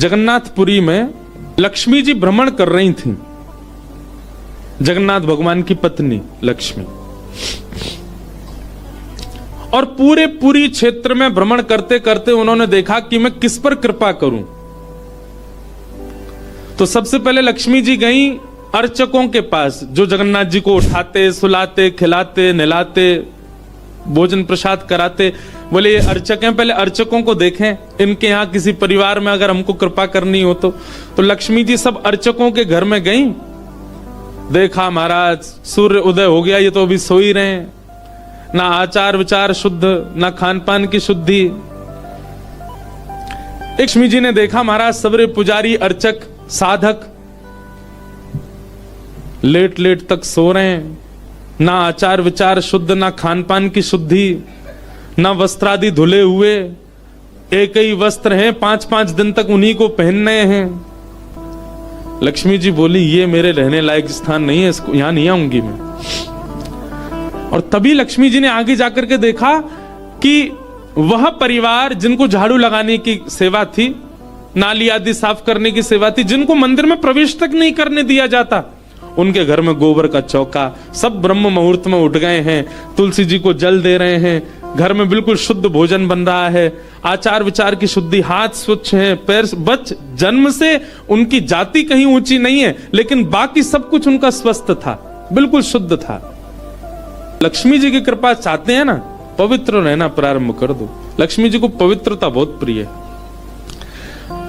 जगन्नाथपुरी में लक्ष्मी जी भ्रमण कर रही थी, जगन्नाथ भगवान की पत्नी लक्ष्मी, और पूरी क्षेत्र में भ्रमण करते करते उन्होंने देखा कि मैं किस पर कृपा करूं। तो सबसे पहले लक्ष्मी जी गई अर्चकों के पास, जो जगन्नाथ जी को उठाते, सुलाते, खिलाते, नहलाते, भोजन प्रसाद कराते। बोले ये अर्चक हैं, पहले अर्चकों को देखें, इनके यहाँ किसी परिवार में अगर हमको कृपा करनी हो तो लक्ष्मी जी सब अर्चकों के घर में गई। देखा महाराज सूर्य उदय हो गया, ये तो अभी सो ही रहे हैं, ना आचार विचार शुद्ध, ना खान पान की शुद्धि। लक्ष्मी जी ने देखा महाराज सबरे पुजारी, अर्चक, साधक लेट लेट तक सो रहे हैं, ना आचार विचार शुद्ध, ना खान पान की शुद्धि, ना वस्त्रादि धुले हुए, एक ही वस्त्र हैं, 5-5 दिन तक उन्हीं को पहनने हैं। लक्ष्मी जी बोली ये मेरे रहने लायक स्थान नहीं है, इसको यहां नहीं आऊंगी मैं। और तभी लक्ष्मी जी ने आगे जाकर के देखा कि वह परिवार जिनको झाड़ू लगाने की सेवा थी, नाली आदि साफ करने की सेवा थी, जिनको मंदिर में प्रवेश तक नहीं करने दिया जाता, उनके घर में गोबर का चौका, सब ब्रह्म मुहूर्त में उठ गए हैं, तुलसी जी को जल दे रहे हैं, घर में बिल्कुल शुद्ध भोजन बन रहा है, आचार विचार की शुद्धि, हाथ स्वच्छ हैं, पैर बच, जन्म से उनकी जाति कहीं ऊंची नहीं है, लेकिन बाकी सब कुछ उनका स्वस्थ था, बिल्कुल शुद्ध था। लक्ष्मी जी की कृपा चाहते हैं ना, पवित्र रहना प्रारंभ कर दो। लक्ष्मी जी को पवित्रता बहुत प्रिय है।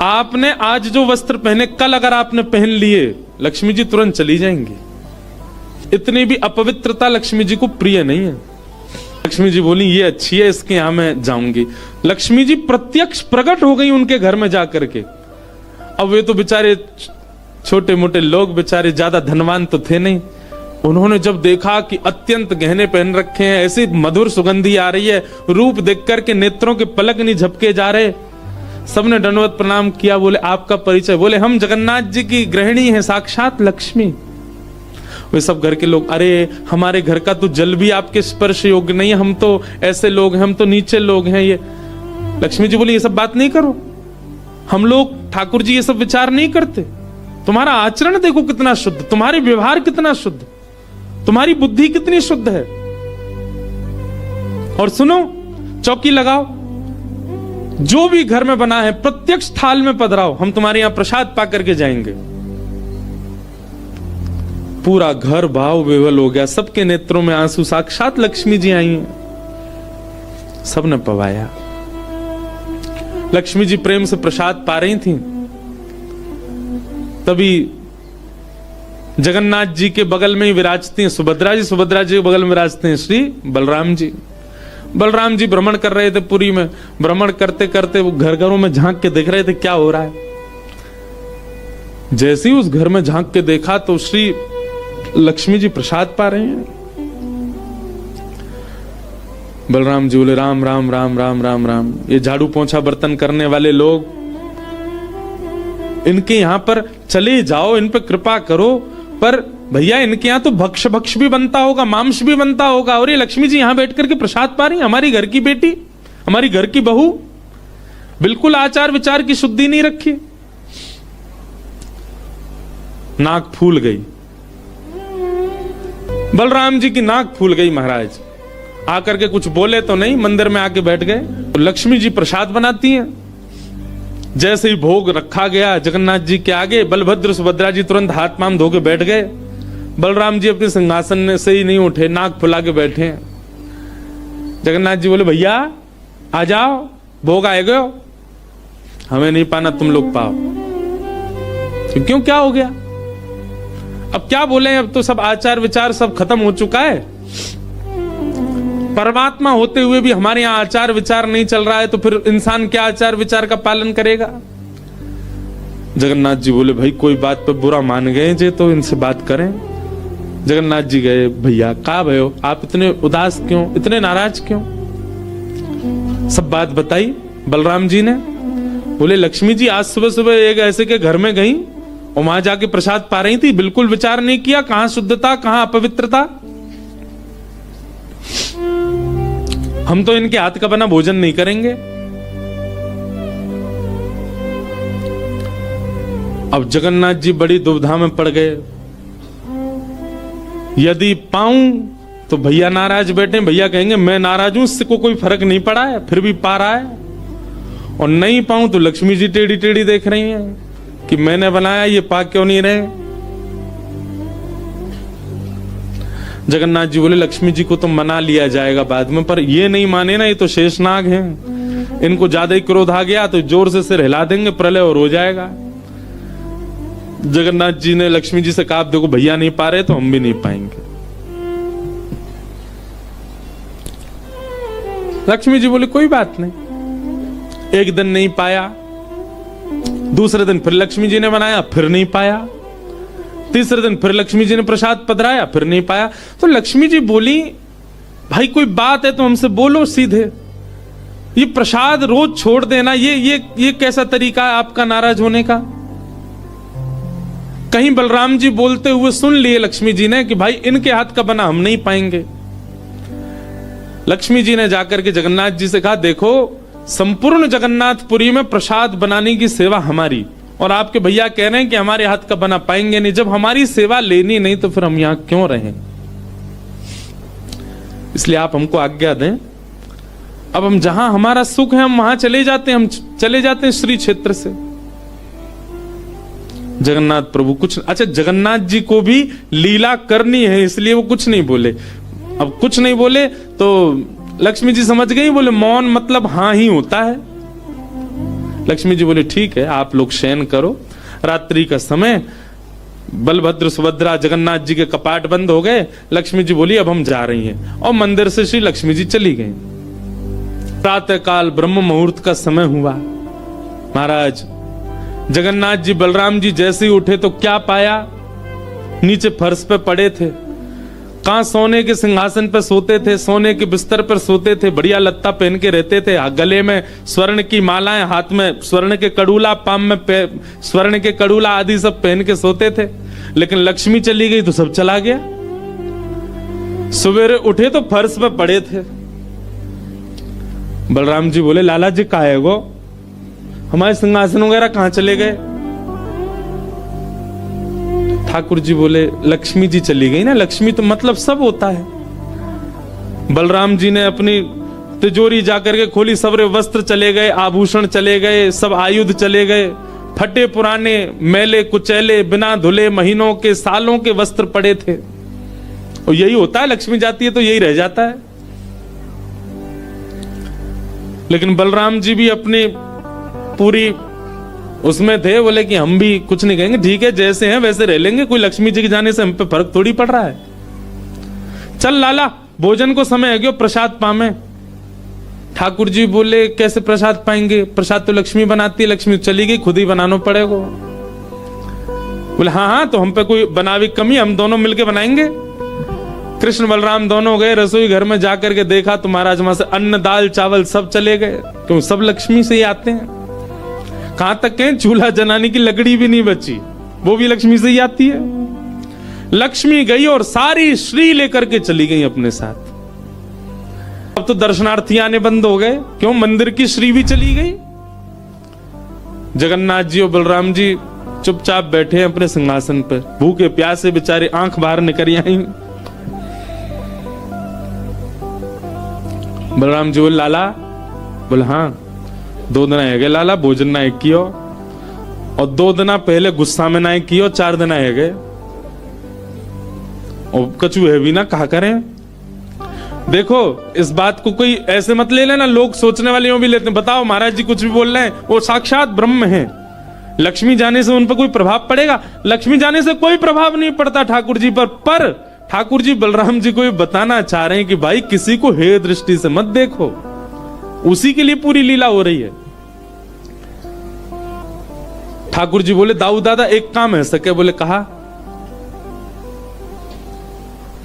आपने आज जो वस्त्र पहने, कल अगर आपने पहन लिए, लक्ष्मी जी तुरंत चली जाएंगी। इतनी भी अपवित्रता लक्ष्मी जी को प्रिय नहीं है। लक्ष्मी जी बोली ये अच्छी है, इसके यहां मैं जाऊंगी। लक्ष्मी जी प्रत्यक्ष प्रकट हो गई उनके घर में जाकर के। अब वे तो बेचारे छोटे मोटे लोग, बेचारे ज्यादा धनवान तो थे नहीं। उन्होंने जब देखा कि अत्यंत गहने पहन रखे हैं, ऐसी मधुर सुगंधी आ रही है, रूप देख करके नेत्रों के पलक नहीं झपके जा रहे, सबने दंडवत प्रणाम किया। बोले आपका परिचय? बोले हम जगन्नाथ जी की गृहिणी हैं, साक्षात लक्ष्मी। वे सब घर के लोग, अरे हमारे घर का तो जल भी आपके स्पर्श योग्य नहीं है, हम तो ऐसे लोग हैं, हम तो नीचे लोग हैं। ये लक्ष्मी जी बोली ये सब बात नहीं करो, हम लोग ठाकुर जी ये सब विचार नहीं करते। तुम्हारा आचरण देखो कितना शुद्ध, तुम्हारे व्यवहार कितना शुद्ध, तुम्हारी बुद्धि कितनी शुद्ध है। और सुनो, चौकी लगाओ, जो भी घर में बना है प्रत्यक्ष थाल में पधराओ, हम तुम्हारे यहां प्रसाद पा करके जाएंगे। पूरा घर भाव विवल हो गया, सबके नेत्रों में आंसू, साक्षात लक्ष्मी जी आई हैं। सबने पवाया। लक्ष्मी जी प्रेम से प्रसाद पा रही थी, तभी जगन्नाथ जी के बगल में ही विराजती हैं सुभद्रा जी, सुभद्रा जी के बगल में विराजते हैं श्री बलराम जी। बलराम जी भ्रमण कर रहे थे पुरी में। भ्रमण करते करते वो घर घरों में झांक के देख रहे थे क्या हो रहा है। जैसे ही उस घर में झांक के देखा तो श्री लक्ष्मी जी प्रसाद पा रहे हैं। बलराम जी बोले राम राम राम राम राम राम, ये झाड़ू पोंछा बर्तन करने वाले लोग, इनके यहां पर चले जाओ, इन पर कृपा करो। पर भैया इनके यहां तो भक्ष भक्ष भी बनता होगा, मांस भी बनता होगा, और ये लक्ष्मी जी यहां बैठ करके प्रसाद पा रही, हमारी घर की बेटी, हमारी घर की बहू, बिल्कुल आचार विचार की शुद्धि नहीं रखी। नाक फूल गई, बलराम जी की नाक फूल गई। महाराज आकर के कुछ बोले तो नहीं, मंदिर में आके बैठ गए। तो लक्ष्मी जी प्रसाद बनाती हैं। जैसे ही भोग रखा गया जगन्नाथ जी के आगे, बलभद्र सुभद्रा जी तुरंत हाथ पांव धो के बैठ गए। बलराम जी अपने सिंहासन से ही नहीं उठे, नाक फुला के बैठे। जगन्नाथ जी बोले भैया आ जाओ, भोग आएगा, हमें नहीं पाना, तुम लोग पाओ। क्यों, क्या हो गया? अब क्या बोले, अब तो सब आचार विचार सब खत्म हो चुका है। परमात्मा होते हुए भी हमारे यहां आचार विचार नहीं चल रहा है, तो फिर इंसान क्या आचार विचार का पालन करेगा? जगन्नाथ जी बोले भाई कोई बात पे बुरा मान गए जे, तो इनसे बात करें। जगन्नाथ जी गए, भैया का भयो, आप इतने उदास क्यों, इतने नाराज क्यों? सब बात बताई बलराम जी ने। बोले लक्ष्मी जी आज सुबह सुबह एक ऐसे के घर में गई और वहां जाके प्रसाद पा रही थी, बिल्कुल विचार नहीं किया, कहां शुद्धता कहां अपवित्रता। हम तो इनके हाथ का बना भोजन नहीं करेंगे। अब जगन्नाथ जी बड़ी दुविधा में पड़ गए। यदि पाऊं तो भैया नाराज बैठे, भैया कहेंगे मैं नाराज हूं, इससे को कोई फर्क नहीं पड़ा है, फिर भी पा रहा है। और नहीं पाऊं तो लक्ष्मी जी टेढ़ी टेढ़ी देख रही हैं कि मैंने बनाया, ये पा क्यों नहीं रहे। जगन्नाथ जी बोले लक्ष्मी जी को तो मना लिया जाएगा बाद में, पर ये नहीं माने ना, ये तो शेषनाग हैं, इनको ज्यादा ही क्रोध आ गया तो जोर से सिर हिला देंगे, प्रलय और हो जाएगा। जगन्नाथ जी ने लक्ष्मी जी से कहा देखो भैया नहीं पा रहे तो हम भी नहीं पाएंगे। लक्ष्मी जी बोले कोई बात नहीं। एक दिन नहीं पाया, दूसरे दिन फिर लक्ष्मी जी ने बनाया, फिर नहीं पाया, तीसरे दिन फिर लक्ष्मी जी ने प्रसाद पधराया, फिर नहीं पाया। तो लक्ष्मी जी बोली भाई कोई बात है तो हमसे बोलो सीधे, ये प्रसाद रोज छोड़ देना ये कैसा तरीका है आपका नाराज होने का। कहीं बलराम जी बोलते हुए सुन लिए लक्ष्मी जी ने कि भाई इनके हाथ का बना हम नहीं पाएंगे। लक्ष्मी जी ने जाकर के जगन्नाथ जी से कहा देखो संपूर्ण जगन्नाथपुरी में प्रसाद बनाने की सेवा हमारी, और आपके भैया कह रहे हैं कि हमारे हाथ का बना पाएंगे नहीं। जब हमारी सेवा लेनी नहीं तो फिर हम यहां क्यों रहें, इसलिए आप हमको आज्ञा दें। अब हम जहां हमारा सुख है हम वहां चले जाते हैं, हम चले जाते हैं श्री क्षेत्र से। जगन्नाथ प्रभु कुछ, अच्छा जगन्नाथ जी को भी लीला करनी है इसलिए वो कुछ नहीं बोले। अब कुछ नहीं बोले तो लक्ष्मी जी समझ गई, बोले मौन मतलब हाँ ही होता है। लक्ष्मी जी बोले ठीक है आप लोग शयन करो, रात्रि का समय, बलभद्र सुभद्रा जगन्नाथ जी के कपाट बंद हो गए। लक्ष्मी जी बोली अब हम जा रही हैं, और मंदिर से श्री लक्ष्मी जी चली गई। प्रातः काल ब्रह्म मुहूर्त का समय हुआ। महाराज जगन्नाथ जी बलराम जी जैसे ही उठे तो क्या पाया, नीचे फर्श पे पड़े थे। कहां सोने के सिंहासन पर सोते थे, सोने के बिस्तर पर सोते थे, बढ़िया लत्ता पहन के रहते थे, गले में स्वर्ण की मालाएं, हाथ में स्वर्ण के कड़ूला, पाम में स्वर्ण के कड़ूला आदि सब पहन के सोते थे। लेकिन लक्ष्मी चली गई तो सब चला गया। सवेरे उठे तो फर्श पे पड़े थे। बलराम जी बोले लाला जी कहाँ है वो, हमारे सिंहासन वगैरह कहां चले गए। ठाकुर जी बोले लक्ष्मी जी चली गई ना, लक्ष्मी तो मतलब सब होता है। बलराम जी ने अपनी तिजोरी जाकर के खोली, सबरे वस्त्र चले गए, आभूषण चले गए, सब आयुध चले गए, फटे पुराने मैले कुचैले बिना धुले महीनों के सालों के वस्त्र पड़े थे। और यही होता है, लक्ष्मी जाती है तो यही रह जाता है। लेकिन बलराम जी भी अपनी पूरी उसमें थे, बोले कि हम भी कुछ नहीं कहेंगे, ठीक है जैसे हैं वैसे रह लेंगे, कोई लक्ष्मी जी के जाने से हम पे फर्क थोड़ी पड़ रहा है। चल लाला भोजन को समय है, प्रसाद पामे। ठाकुर जी बोले कैसे प्रसाद पाएंगे, प्रसाद तो लक्ष्मी बनाती है, लक्ष्मी चली गई, खुद ही बनाना पड़ेगा। बोले हाँ हाँ तो हम पे कोई बनावी कमी, हम दोनों मिलके बनाएंगे। कृष्ण बलराम दोनों गए रसोई घर में, जाकर के देखा तो महाराज वहां से अन्न दाल चावल सब चले गए, क्यों सब लक्ष्मी से ही आते हैं। कहां तक कहें चूल्हा जलाने की लकड़ी भी नहीं बची, वो भी लक्ष्मी से ही आती है। लक्ष्मी गई और सारी श्री लेकर के चली गई अपने साथ। अब तो दर्शनार्थी आने बंद हो गए, क्यों मंदिर की श्री भी चली गई। जगन्नाथ जी और बलराम जी चुपचाप बैठे हैं अपने सिंहासन पर, भूखे प्यासे बेचारे, आंख बाहर निकल आई। बलराम जी बोले लाला, बोले हाँ 2 दिन है गए लाला, भोजन ना एक कियो, और 2 दिन पहले गुस्सा में ना कियो, 4 दिन है गए, और कछु है भी ना, कहा करें। देखो इस बात को कोई ऐसे मत ले लेना, लोग सोचने वाले भी लेते हैं, बताओ महाराज जी कुछ भी बोल रहे हैं, वो साक्षात ब्रह्म है। लक्ष्मी जाने से उन पर कोई प्रभाव पड़ेगा, लक्ष्मी जाने से कोई प्रभाव नहीं पड़ता ठाकुर जी पर ठाकुर जी बलराम जी को ये बताना चाह रहे हैं कि भाई किसी को हे दृष्टि से मत देखो, उसी के लिए पूरी लीला हो रही है। ठाकुर जी बोले दाऊ दादा एक काम है सके, बोले कहा,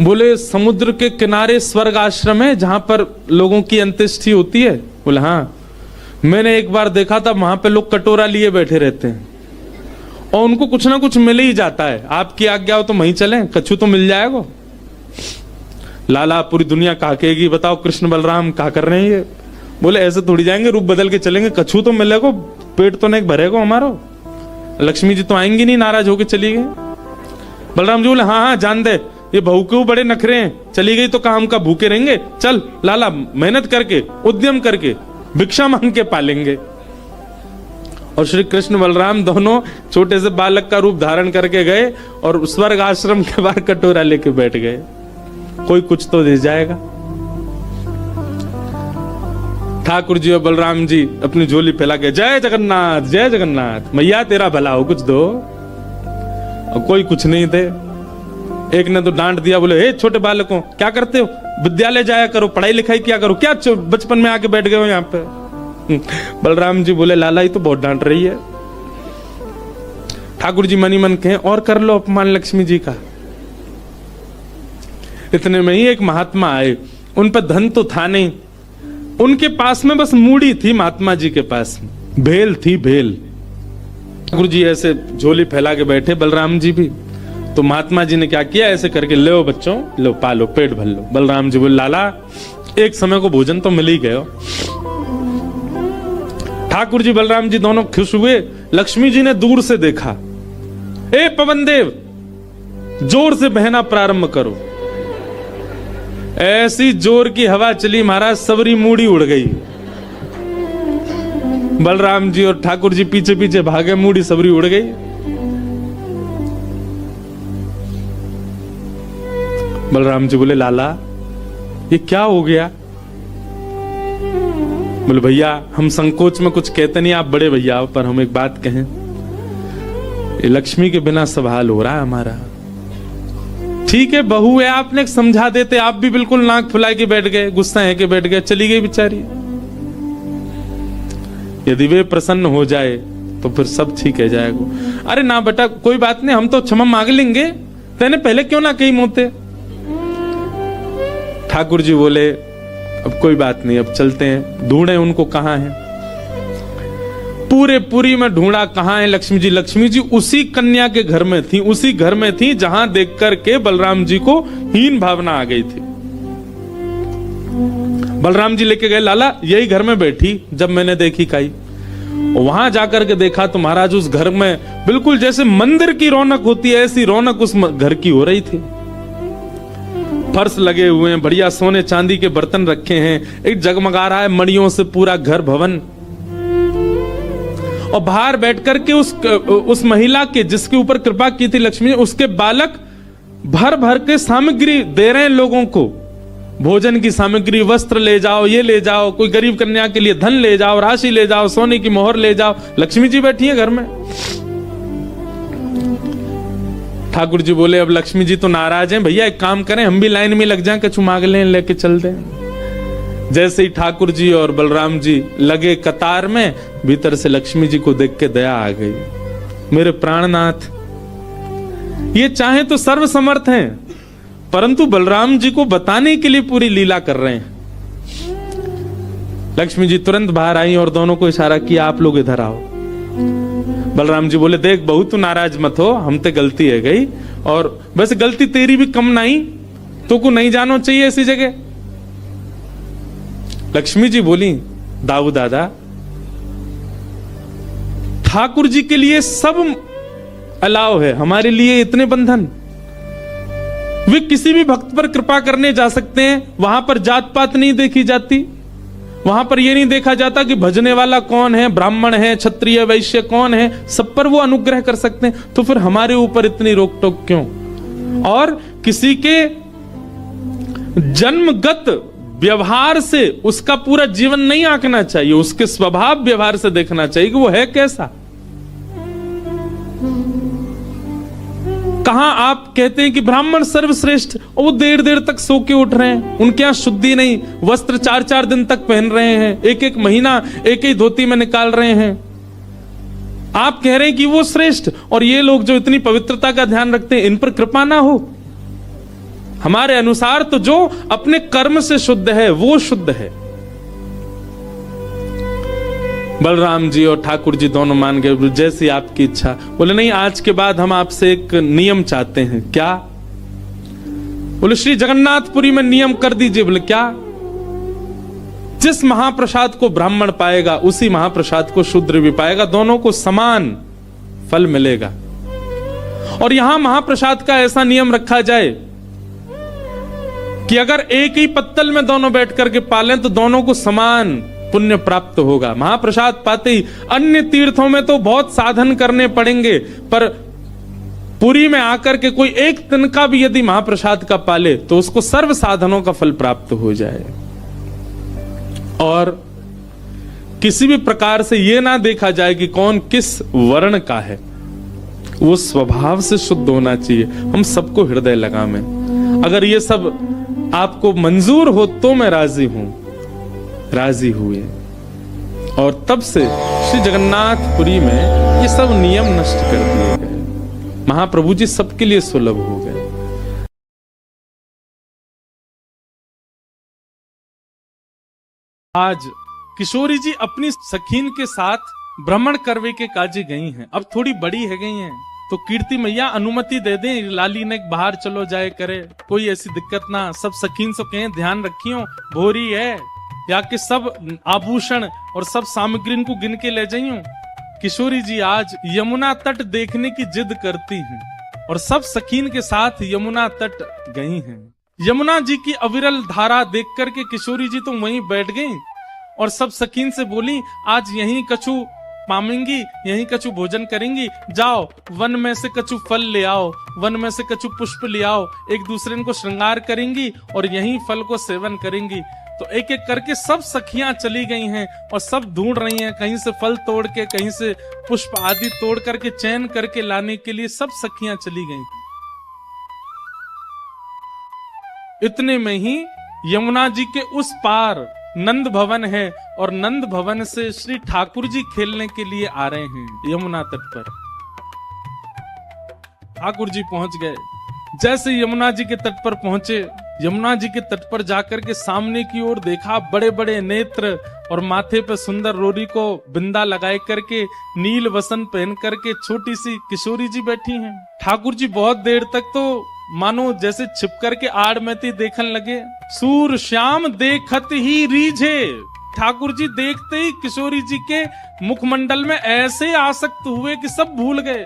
बोले समुद्र के किनारे स्वर्ग आश्रम है जहां पर लोगों की अंत्येष्टि होती है। बोले हाँ, मैंने एक बार देखा था वहां पे लोग कटोरा लिए बैठे रहते हैं और उनको कुछ ना कुछ मिल ही जाता है, आपकी आज्ञा हो तो वहीं चलें, कछु तो मिल जाएगा। लाला पूरी दुनिया काकेगी, बताओ कृष्ण बलराम क्या कर रहे हैं ये। बोले ऐसे थोड़ी जाएंगे, रूप बदल के चलेंगे, कछु तो मिलेगा, पेट तो नहीं भरेगा हमारा। लक्ष्मी जी तो आएंगी नहीं, नाराज होकर चली गई। बलराम जी बोले हाँ हाँ जान दे, ये बहू क्यों बड़े नखरे हैं, चली गई तो काम का भूखे रहेंगे, चल लाला मेहनत करके उद्यम करके भिक्षा मांग के पालेंगे। और श्री कृष्ण बलराम दोनों छोटे से बालक का रूप धारण करके गए और स्वर्ग आश्रम के बाहर कटोरा लेके बैठ गए, कोई कुछ तो दे जाएगा। ठाकुर जी और बलराम जी अपनी झोली फैला के जय जगन्नाथ जय जगन्नाथ, मैया तेरा भला हो कुछ दो, और कोई कुछ नहीं थे। एक ने तो डांट दिया, बोले हे छोटे बालकों क्या करते हो, विद्यालय जाया करो, पढ़ाई लिखाई किया करो, क्या बचपन में आके बैठ गए हो यहाँ पे। बलराम जी बोले लाला ही तो बहुत डांट रही है। ठाकुर जी मनी मन कहे और कर लो अपमान लक्ष्मी जी का। इतने में ही एक महात्मा आए, उन पर धन तो था नहीं, उनके पास में बस मूड़ी थी, महात्मा जी के पास भेल थी, भेल। ठाकुर जी ऐसे झोली फैला के बैठे, बलराम जी भी, तो महात्मा जी ने क्या किया, ऐसे करके लो बच्चों लो पालो पेट भर लो। बलराम जी बोले लाला एक समय को भोजन तो मिल ही गयो। ठाकुर जी बलराम जी दोनों खुश हुए। लक्ष्मी जी ने दूर से देखा, ए पवन देव जोर से बहना प्रारंभ करो। ऐसी जोर की हवा चली महाराज, सबरी मूड़ी उड़ गई। बलराम जी और ठाकुर जी पीछे पीछे भागे, मूड़ी सबरी उड़ गई। बलराम जी बोले लाला ये क्या हो गया। बोले भैया हम संकोच में कुछ कहते नहीं, आप बड़े भैया, पर हम एक बात कहें, ये लक्ष्मी के बिना सब हाल हो रहा है हमारा। ठीक है बहू है, आपने समझा देते, आप भी बिल्कुल नाक फुला के बैठ गए, गुस्सा है के बैठ गए, चली गई बेचारी। यदि वे प्रसन्न हो जाए तो फिर सब ठीक है जाएगा। अरे ना बेटा कोई बात नहीं, हम तो क्षमा मांग लेंगे, तेने पहले क्यों ना कही मोते। ठाकुर जी बोले अब कोई बात नहीं, अब चलते हैं, ढूंढे उनको कहां है। पूरे पुरी में ढूंढा, कहां है लक्ष्मी जी। लक्ष्मी जी उसी कन्या के घर में थी, उसी घर में थी जहां देख करके बलराम जी को हीन भावना आ गई थी। बलराम जी लेके गए, लाला यही घर में बैठी जब मैंने देखी काई। वहां जाकर के देखा तो महाराज उस घर में बिल्कुल जैसे मंदिर की रौनक होती है, ऐसी रौनक उस घर की हो रही थी। फर्श लगे हुए हैं, बढ़िया सोने चांदी के बर्तन रखे हैं, एक जगमगा रहा है मणियों से पूरा घर भवन। और बाहर बैठ करके उस महिला के जिसके ऊपर कृपा की थी लक्ष्मी, उसके बालक भर भर के सामग्री दे रहे हैं लोगों को, भोजन की सामग्री, वस्त्र ले जाओ, ये ले जाओ, कोई गरीब कन्या के लिए धन ले जाओ, राशि ले जाओ, सोने की मोहर ले जाओ। लक्ष्मी जी बैठी है घर में। ठाकुर जी बोले अब लक्ष्मी जी तो नाराज हैं, भैया एक काम करें हम भी लाइन में लग जाएं, कछु मांग लें, लेके चल दें। जैसे ही ठाकुर जी और बलराम जी लगे कतार में, भीतर से लक्ष्मी जी को देख के दया आ गई। मेरे प्राणनाथ ये चाहे तो सर्वसमर्थ हैं, परंतु बलराम जी को बताने के लिए पूरी लीला कर रहे हैं। लक्ष्मी जी तुरंत बाहर आई और दोनों को इशारा किया, आप लोग इधर आओ। बलराम जी बोले देख बहू तू नाराज मत हो, हम ते गलती है गई, और वैसे गलती तेरी भी कम नहीं, तो को नहीं जानो चाहिए ऐसी जगह। लक्ष्मी जी बोली दाऊ दादा ठाकुर जी के लिए सब अलाव है, हमारे लिए इतने बंधन। वे किसी भी भक्त पर कृपा करने जा सकते हैं, वहां पर जात पात नहीं देखी जाती, वहां पर यह नहीं देखा जाता कि भजने वाला कौन है, ब्राह्मण है, क्षत्रिय, वैश्य कौन है, सब पर वो अनुग्रह कर सकते हैं। तो फिर हमारे ऊपर इतनी रोक टोक क्यों। और किसी के जन्मगत व्यवहार से उसका पूरा जीवन नहीं आंकना चाहिए, उसके स्वभाव व्यवहार से देखना चाहिए कि वो है कैसा। कहां आप कहते हैं कि ब्राह्मण सर्वश्रेष्ठ, और वो देर देर तक सो के उठ रहे हैं, उनके यहां शुद्धि नहीं, वस्त्र 4-4 दिन तक पहन रहे हैं, एक महीना एक ही धोती में निकाल रहे हैं। आप कह रहे हैं कि वो श्रेष्ठ, और ये लोग जो इतनी पवित्रता का ध्यान रखते हैं, इन पर कृपा ना हो। हमारे अनुसार तो जो अपने कर्म से शुद्ध है वो शुद्ध है। बलराम जी और ठाकुर जी दोनों मान गए, जैसी आपकी इच्छा। बोले नहीं आज के बाद हम आपसे एक नियम चाहते हैं। क्या। बोले श्री जगन्नाथपुरी में नियम कर दीजिए। बोले क्या। जिस महाप्रसाद को ब्राह्मण पाएगा उसी महाप्रसाद को शूद्र भी पाएगा, दोनों को समान फल मिलेगा। और यहां महाप्रसाद का ऐसा नियम रखा जाए कि अगर एक ही पत्तल में दोनों बैठ करके पालें तो दोनों को समान पुण्य प्राप्त होगा। महाप्रसाद पाते ही, अन्य तीर्थों में तो बहुत साधन करने पड़ेंगे, पर पुरी में आकर के कोई एक तिनका भी यदि महाप्रसाद का पाले तो उसको सर्व साधनों का फल प्राप्त हो जाए। और किसी भी प्रकार से यह ना देखा जाए कि कौन किस वर्ण का है, वो स्वभाव से शुद्ध होना चाहिए। हम सबको हृदय लगावें। अगर ये सब आपको मंजूर हो तो मैं राजी हूं। राजी हुए और तब से श्री जगन्नाथपुरी में ये सब नियम नष्ट कर दिए गए। महाप्रभु जी सबके लिए सुलभ हो गए। आज किशोरी जी अपनी सखीन के साथ भ्रमण करवे के काजे गई हैं। अब थोड़ी बड़ी है गई हैं, तो कीर्ति मैया अनुमति दे दें, लाली ने बाहर चलो जाए करे, कोई ऐसी दिक्कत ना। सब सखीन से कहें ध्यान रखियो, भोरी है, या कि सब आभूषण और सब सामग्री को गिन के ले जाइयो। किशोरी जी आज यमुना तट देखने की जिद करती हैं और सब सखीन के साथ यमुना तट गई हैं। यमुना जी की अविरल धारा देख करके किशोरी जी तो वहीं बैठ गईं और सब सखीन से बोली, आज यहीं कछु पामेंगी, यहीं कछु भोजन करेंगी, जाओ वन में से कछु फल ले आओ, वन में से कछु पुष्प ले आओ, एक दूसरे को श्रृंगार करेंगी और यहीं फल को सेवन करेंगी। तो एक एक करके सब सखियां चली गई हैं और सब ढूंढ रही हैं, कहीं से फल तोड़ के, कहीं से पुष्प आदि तोड़ करके चयन करके लाने के लिए सब सखियां चली गई। इतने में ही यमुना जी के उस पार नंद भवन है और नंद भवन से श्री ठाकुर जी खेलने के लिए आ रहे हैं यमुना तट पर। ठाकुर जी पहुंच गए। जैसे यमुना जी के तट पर पहुंचे, यमुना जी के तट पर जाकर के सामने की ओर देखा, बड़े बड़े नेत्र और माथे पे सुंदर रोरी को बिंदा लगाए करके, नील वसन पहन करके छोटी सी किशोरी जी बैठी हैं। ठाकुर जी बहुत देर तक तो मानो जैसे छिप करके आड़ में थी देखन लगे। सूर श्याम देखत ही रीझे। ठाकुर जी देखते ही किशोरी जी के मुखमंडल में ऐसे आसक्त हुए कि सब भूल गए।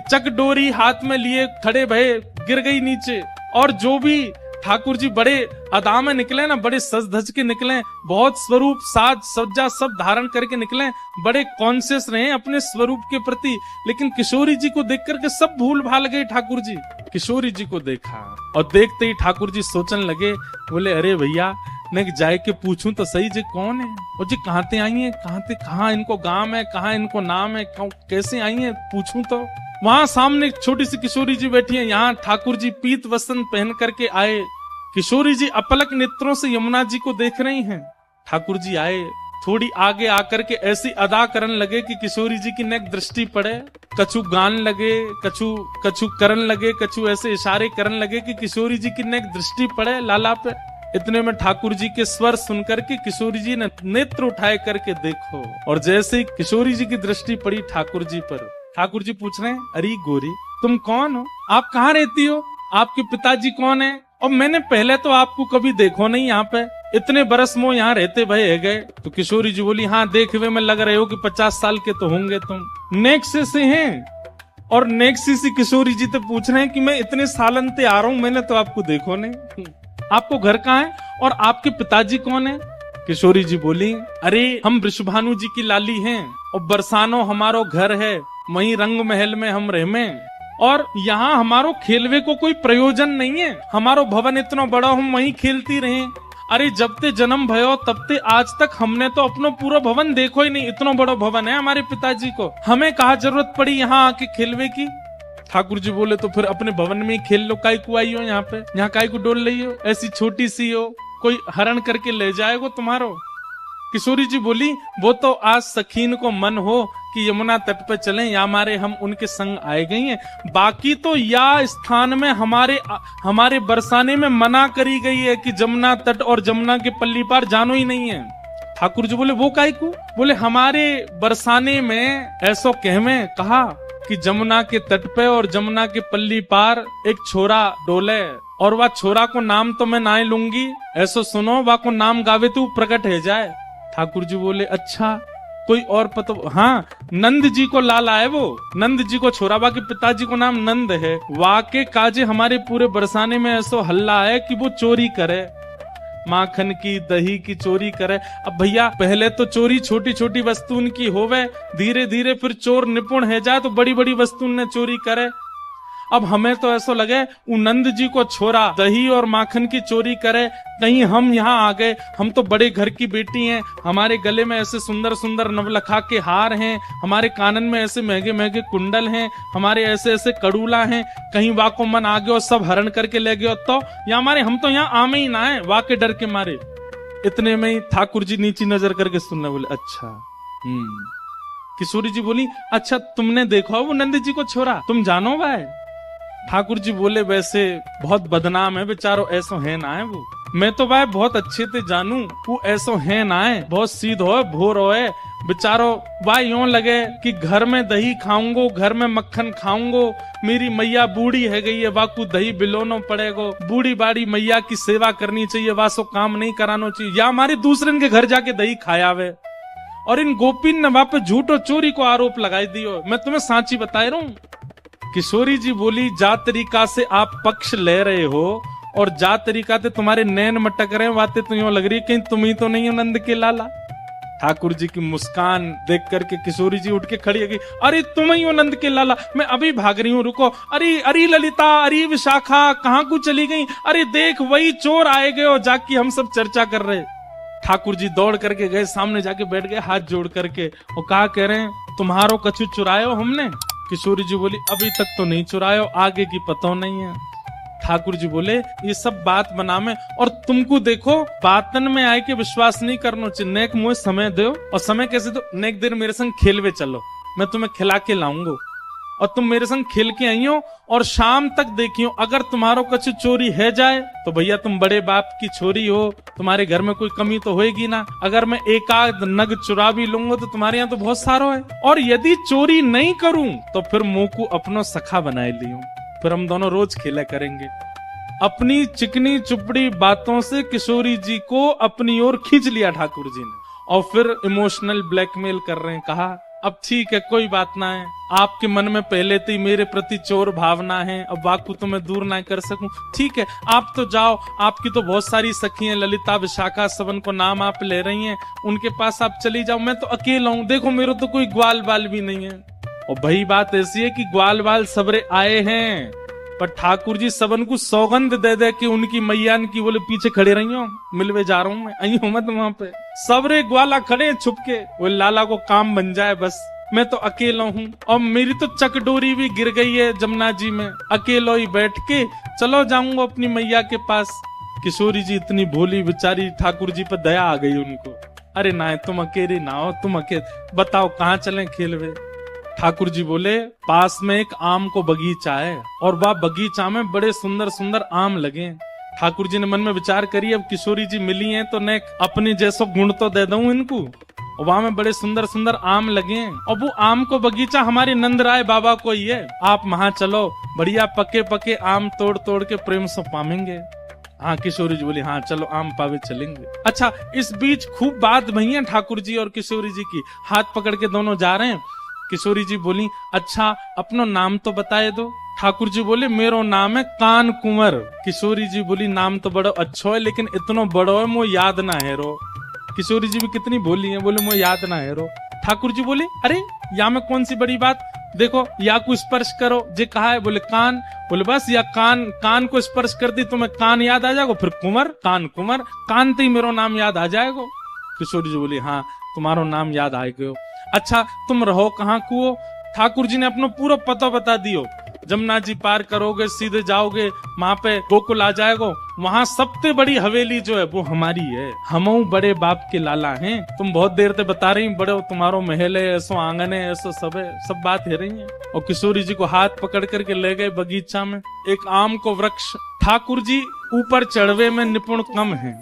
चक डोरी हाथ में लिए खड़े भये, गिर गई नीचे। और जो भी ठाकुर जी बड़े अदा में निकले ना, बड़े सज धज के निकले, बहुत स्वरूप साज सज्जा सब धारण करके निकले, बड़े कॉन्शियस रहे अपने स्वरूप के प्रति। लेकिन किशोरी जी को देख करके सब भूल भाल गए। ठाकुर जी किशोरी जी को देखा और देखते ही ठाकुर जी सोचने लगे, बोले अरे भैया मैं जाए के पूछूं तो सही जी कौन है, और जी कहाँ ते आई है, कहाँ इनको गांव है, कहाँ इनको नाम है, कैसे आई है, पूछूं तो। वहां सामने एक छोटी सी किशोरी जी बैठी है। यहाँ ठाकुर जी पीत वस्त्र पहन करके आए। किशोरी जी अपलक नेत्रों से यमुना जी को देख रही हैं। ठाकुर जी आए, थोड़ी आगे आकर के ऐसी अदा करन लगे कि किशोरी जी की नेक दृष्टि पड़े। कछु गान लगे, कछु करन लगे, कछु ऐसे इशारे करन लगे कि किशोरी जी की नेक दृष्टि पड़े लाला पे। इतने में ठाकुर जी के स्वर सुनकर के किशोरी जी ने नेत्र उठाए करके देखो, और जैसे ही किशोरी जी की दृष्टि पड़ी ठाकुर जी पर, ठाकुर जी पूछ रहे हैं, अरे गोरी तुम कौन हो, आप कहाँ रहती हो, आपके पिताजी कौन है, और मैंने पहले तो आपको कभी देखो नहीं यहाँ पे, इतने बरस मोह यहाँ रहते भय है गए। तो किशोरी जी बोली, हाँ देखे में लग रहे हो कि 50 साल के तो होंगे तुम। नेक्से से हैं, और नेक्सी सी किशोरी जी तो पूछ रहे हैं कि मैं इतने सालन ते आ रहा हूँ, मैंने तो आपको देखो नहीं, आपको घर कहाँ है और आपके पिताजी कौन है। किशोरी जी बोली, अरे हम वृषभानु जी की लाली हैं और बरसानो हमारो घर है, वहीं रंग महल में हम रहमे, और यहाँ हमारो खेलवे को कोई प्रयोजन नहीं है, हमारो भवन इतना बड़ा हम वहीं खेलती रहे। अरे जब ते जन्म भयो तब ते आज तक हमने तो अपनो पूरा भवन देखो ही नहीं, इतना बड़ा भवन है हमारे पिताजी को, हमें कहा जरूरत पड़ी यहाँ आके खेलवे की। ठाकुर जी बोले, तो फिर अपने भवन में ही खेल लो, काय को आई हो यहाँ पे, यहाँ काय को डोल रही हो, ऐसी छोटी सी हो, कोई हरण करके ले जाएगा तुम्हारो। किशोरी जी बोली, वो तो आज सखीन को मन हो कि यमुना तट पे चलें, या हमारे हम उनके संग आए गई हैं, बाकी तो या स्थान में हमारे बरसाने में मना करी गई है कि जमुना तट और जमुना के पल्ली पार जानो ही नहीं है। ठाकुर जी बोले, वो काहे को, बोले हमारे बरसाने में ऐसो कहमे कहा कि जमुना के तट पे और जमुना के पल्ली पार एक छोरा डोले, और वह छोरा को नाम तो मैं ना लूंगी, ऐसो सुनो, वह को नाम गावे तो प्रकट है जाए। ठाकुर जी बोले, अच्छा कोई और पता? हाँ, नंद जी को लाला है वो, नंद जी को छोरा, बाकी पिताजी को नाम नंद है। वाके काजे हमारे पूरे बरसाने में ऐसा हल्ला है कि वो चोरी करे, माखन की दही की चोरी करे। अब भैया पहले तो चोरी छोटी छोटी वस्तुन की होवे, धीरे धीरे फिर चोर निपुण है जाए तो बड़ी बड़ी वस्तुन ने चोरी करे। अब हमें तो ऐसा लगे वो नंद जी को छोरा दही और माखन की चोरी करे, कहीं हम यहाँ आ गए, हम तो बड़े घर की बेटी हैं, हमारे गले में ऐसे सुंदर सुंदर नवलखा के हार हैं, हमारे कानन में ऐसे महंगे महंगे कुंडल हैं, हमारे ऐसे ऐसे कड़ूला हैं, कहीं वाको मन आ गयो सब हरण करके ले गयो तो या हमारे, हम तो यहाँ आमे ही ना है वाके डर के मारे। इतने में ही ठाकुर जी नीची नजर करके सुनने बोले अच्छा। किशोरी जी बोली अच्छा तुमने देखो वो नंद जी को छोरा, तुम जानो भाई? ठाकुर जी बोले वैसे बहुत बदनाम है बेचारो, ऐसो है ना है वो। मैं तो भाई बहुत अच्छे से जानू वो ऐसो है ना है, बहुत सीधो है भोर है बेचारो। भाई यूं लगे कि घर में दही खाऊंगो, घर में मक्खन खाऊंगो, मेरी मैया बूढ़ी है गई है, वाकू दही बिलोनो पड़ेगो, बूढ़ी बाड़ी मैया की सेवा करनी चाहिए, वासो काम नहीं करानो चाहिए, या हमारे दूसरे के घर जाके दही खाया वे। और इन गोपीन ने वहां पे झूठ और चोरी को आरोप लगाई दियो। मैं तुम्हें सांची बता रहा हूं। किशोरी जी बोली जा तरीका से आप पक्ष ले रहे हो और जा तरीका से तुम्हारे नैन मटक रहे हैं, बातें तो यूं लग रही है कहीं तुम ही तो नहीं हो नंद के लाला। ठाकुर जी की मुस्कान देख करके किशोरी जी उठ के खड़ी हो गई, अरे तुम ही हो नंद के लाला, मैं अभी भाग रही हूँ, रुको। अरे अरे ललिता, अरे विशाखा कहाँ को चली गई? अरे देख वही चोर आए गए हो, जाके हम सब चर्चा कर रहे। ठाकुर जी दौड़ करके गए, सामने जाके बैठ गए हाथ जोड़ करके, और कहा कह रहे हैं तुम्हारो कछु चुरायो हमने? किशोरी जी बोली अभी तक तो नहीं चुरायो, आगे की पता नहीं है। ठाकुर जी बोले ये सब बात बना में, और तुमको देखो बातन में आए के विश्वास नहीं करना चाहिए, नेक मुझे समय दो। और समय कैसे दो? नेक देर मेरे संग खेलवे चलो, मैं तुम्हें खिला के लाऊंगा, और तुम मेरे संग खेल के आई हो, और शाम तक देखियो अगर तुम्हारो कुछ चोरी है जाए तो भैया तुम बड़े बाप की छोरी हो, तुम्हारे घर में कोई कमी तो होएगी ना। अगर मैं एक आध नग चुरा भी लूंगा तो तुम्हारे यहाँ तो बहुत सारो है, और यदि चोरी नहीं करूं तो फिर मुंह को अपनो सखा बनाए लियो, फिर हम दोनों रोज खेला करेंगे। अपनी चिकनी चुपड़ी बातों से किशोरी जी को अपनी ओर खींच लिया ठाकुर जी ने, और फिर इमोशनल ब्लैकमेल कर रहे हैं। कहा अब ठीक है कोई बात ना है, आपके मन में पहले से ही मेरे प्रति चोर भावना है, अब वाकु तो मैं दूर ना कर सकूं, ठीक है आप तो जाओ, आपकी तो बहुत सारी सखी हैं, ललिता विशाखा सबन को नाम आप ले रही हैं, उनके पास आप चली जाओ, मैं तो अकेला हूं, देखो मेरे तो कोई ग्वाल बाल भी नहीं है। और भाई बात ऐसी है कि ग्वाल बाल सबरे आए हैं, पर ठाकुर जी सबन को सौगंध दे दे कि उनकी मैया की बोले पीछे खड़े रही हो, मिलवे जा रहा हूं मैं, आई हूं मत वहां पे, सबरे ग्वाला खड़े छुप के, वो लाला को काम बन जाए बस, मैं तो अकेला हूँ, और मेरी तो चकडोरी भी गिर गई है जमुना जी में, अकेलो ही बैठ के चलो जाऊंगा अपनी मैया के पास। किशोरी जी इतनी भोली बेचारी, ठाकुर जी पर दया आ गई उनको, अरे ना तुम अकेले ना हो, तुम अकेले बताओ कहाँ चलें खेलवे। ठाकुर जी बोले पास में एक आम को बगीचा है, और वह बगीचा में बड़े सुंदर सुंदर आम लगे। ठाकुर जी ने मन में विचार करी अब किशोरी जी मिली हैं तो ने अपने जैसो गुण तो दे दूं इनको, और वहां में बड़े सुंदर सुंदर आम लगे हैं, और वो आम को बगीचा हमारे नंदराय बाबा को ही है, आप वहां चलो, बढ़िया पके पके आम तोड़ तोड़ के प्रेम से पामेंगे। हाँ किशोरी जी बोली हाँ चलो आम पावे चलेंगे। अच्छा इस बीच खूब बात भई है ठाकुर जी और किशोरी जी की, हाथ पकड़ के दोनों जा रहे हैं। किशोरी जी बोली अच्छा अपनो नाम तो बताए दो। ठाकुर जी बोले मेरो नाम है कान कुंवर। किशोरी जी बोली नाम तो बड़ो अच्छो है लेकिन इतनो बड़ो है मुझे याद ना है रो। किशोरी जी भी कितनी बोली है, बोले मुझे याद ना है रो। ठाकुर जी बोले अरे या में कौन सी बड़ी बात, देखो या को स्पर्श करो, जे कहा है बोले कान, बोले बस या कान को स्पर्श कर दी तो मैं कान याद आ जाएगा, फिर कुंवर कुंवर कान ते मेरो नाम याद आ जाएगा। किशोरी जी बोली हाँ तुम्हारो नाम याद आ गयो। अच्छा तुम रहो कहाँ को? ठाकुर जी ने अपना पूरा पता बता दियो, जमुना जी पार करोगे सीधे जाओगे वहां पे गोकुल आ जाएगो, वहां सबसे बड़ी हवेली जो है वो हमारी है, हम बड़े बाप के लाला हैं। तुम बहुत देर से बता रही बड़े तुम्हारो महल है, ऐसो आंगन है, ऐसो सब है, सब बात है रही है। और किशोरी जी को हाथ पकड़ करके ले गए बगीचा में, एक आम को वृक्ष। ठाकुर जी ऊपर चढ़वे में निपुण कम है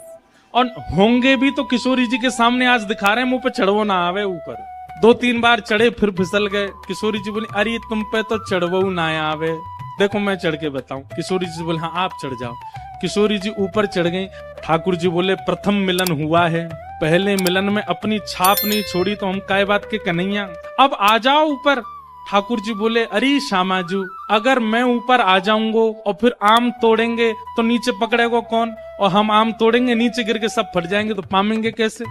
और होंगे भी तो किशोरी जी के सामने आज दिखा रहे हैं मुंह पे चढ़वो ना आवे ऊपर। 2-3 बार चढ़े फिर फिसल गए। किशोरी जी बोली अरे तुम पे तो चढ़वो ना आवे, देखो मैं चढ़ के बताऊं। किशोरी जी बोले हाँ आप चढ़ जाओ। किशोरी जी ऊपर चढ़ गई। ठाकुर जी बोले प्रथम मिलन हुआ है, पहले मिलन में अपनी छाप नहीं छोड़ी तो हम काय बात के कन्हैया, अब आ जाओ ऊपर। ठाकुर जी बोले, अरे श्यामाजू, अगर मैं ऊपर आ जाऊंगा और फिर आम तोड़ेंगे तो नीचे पकड़ेगा कौन, और हम आम तोड़ेंगे नीचे गिर के सब फट जाएंगे तो पामेंगे कैसे।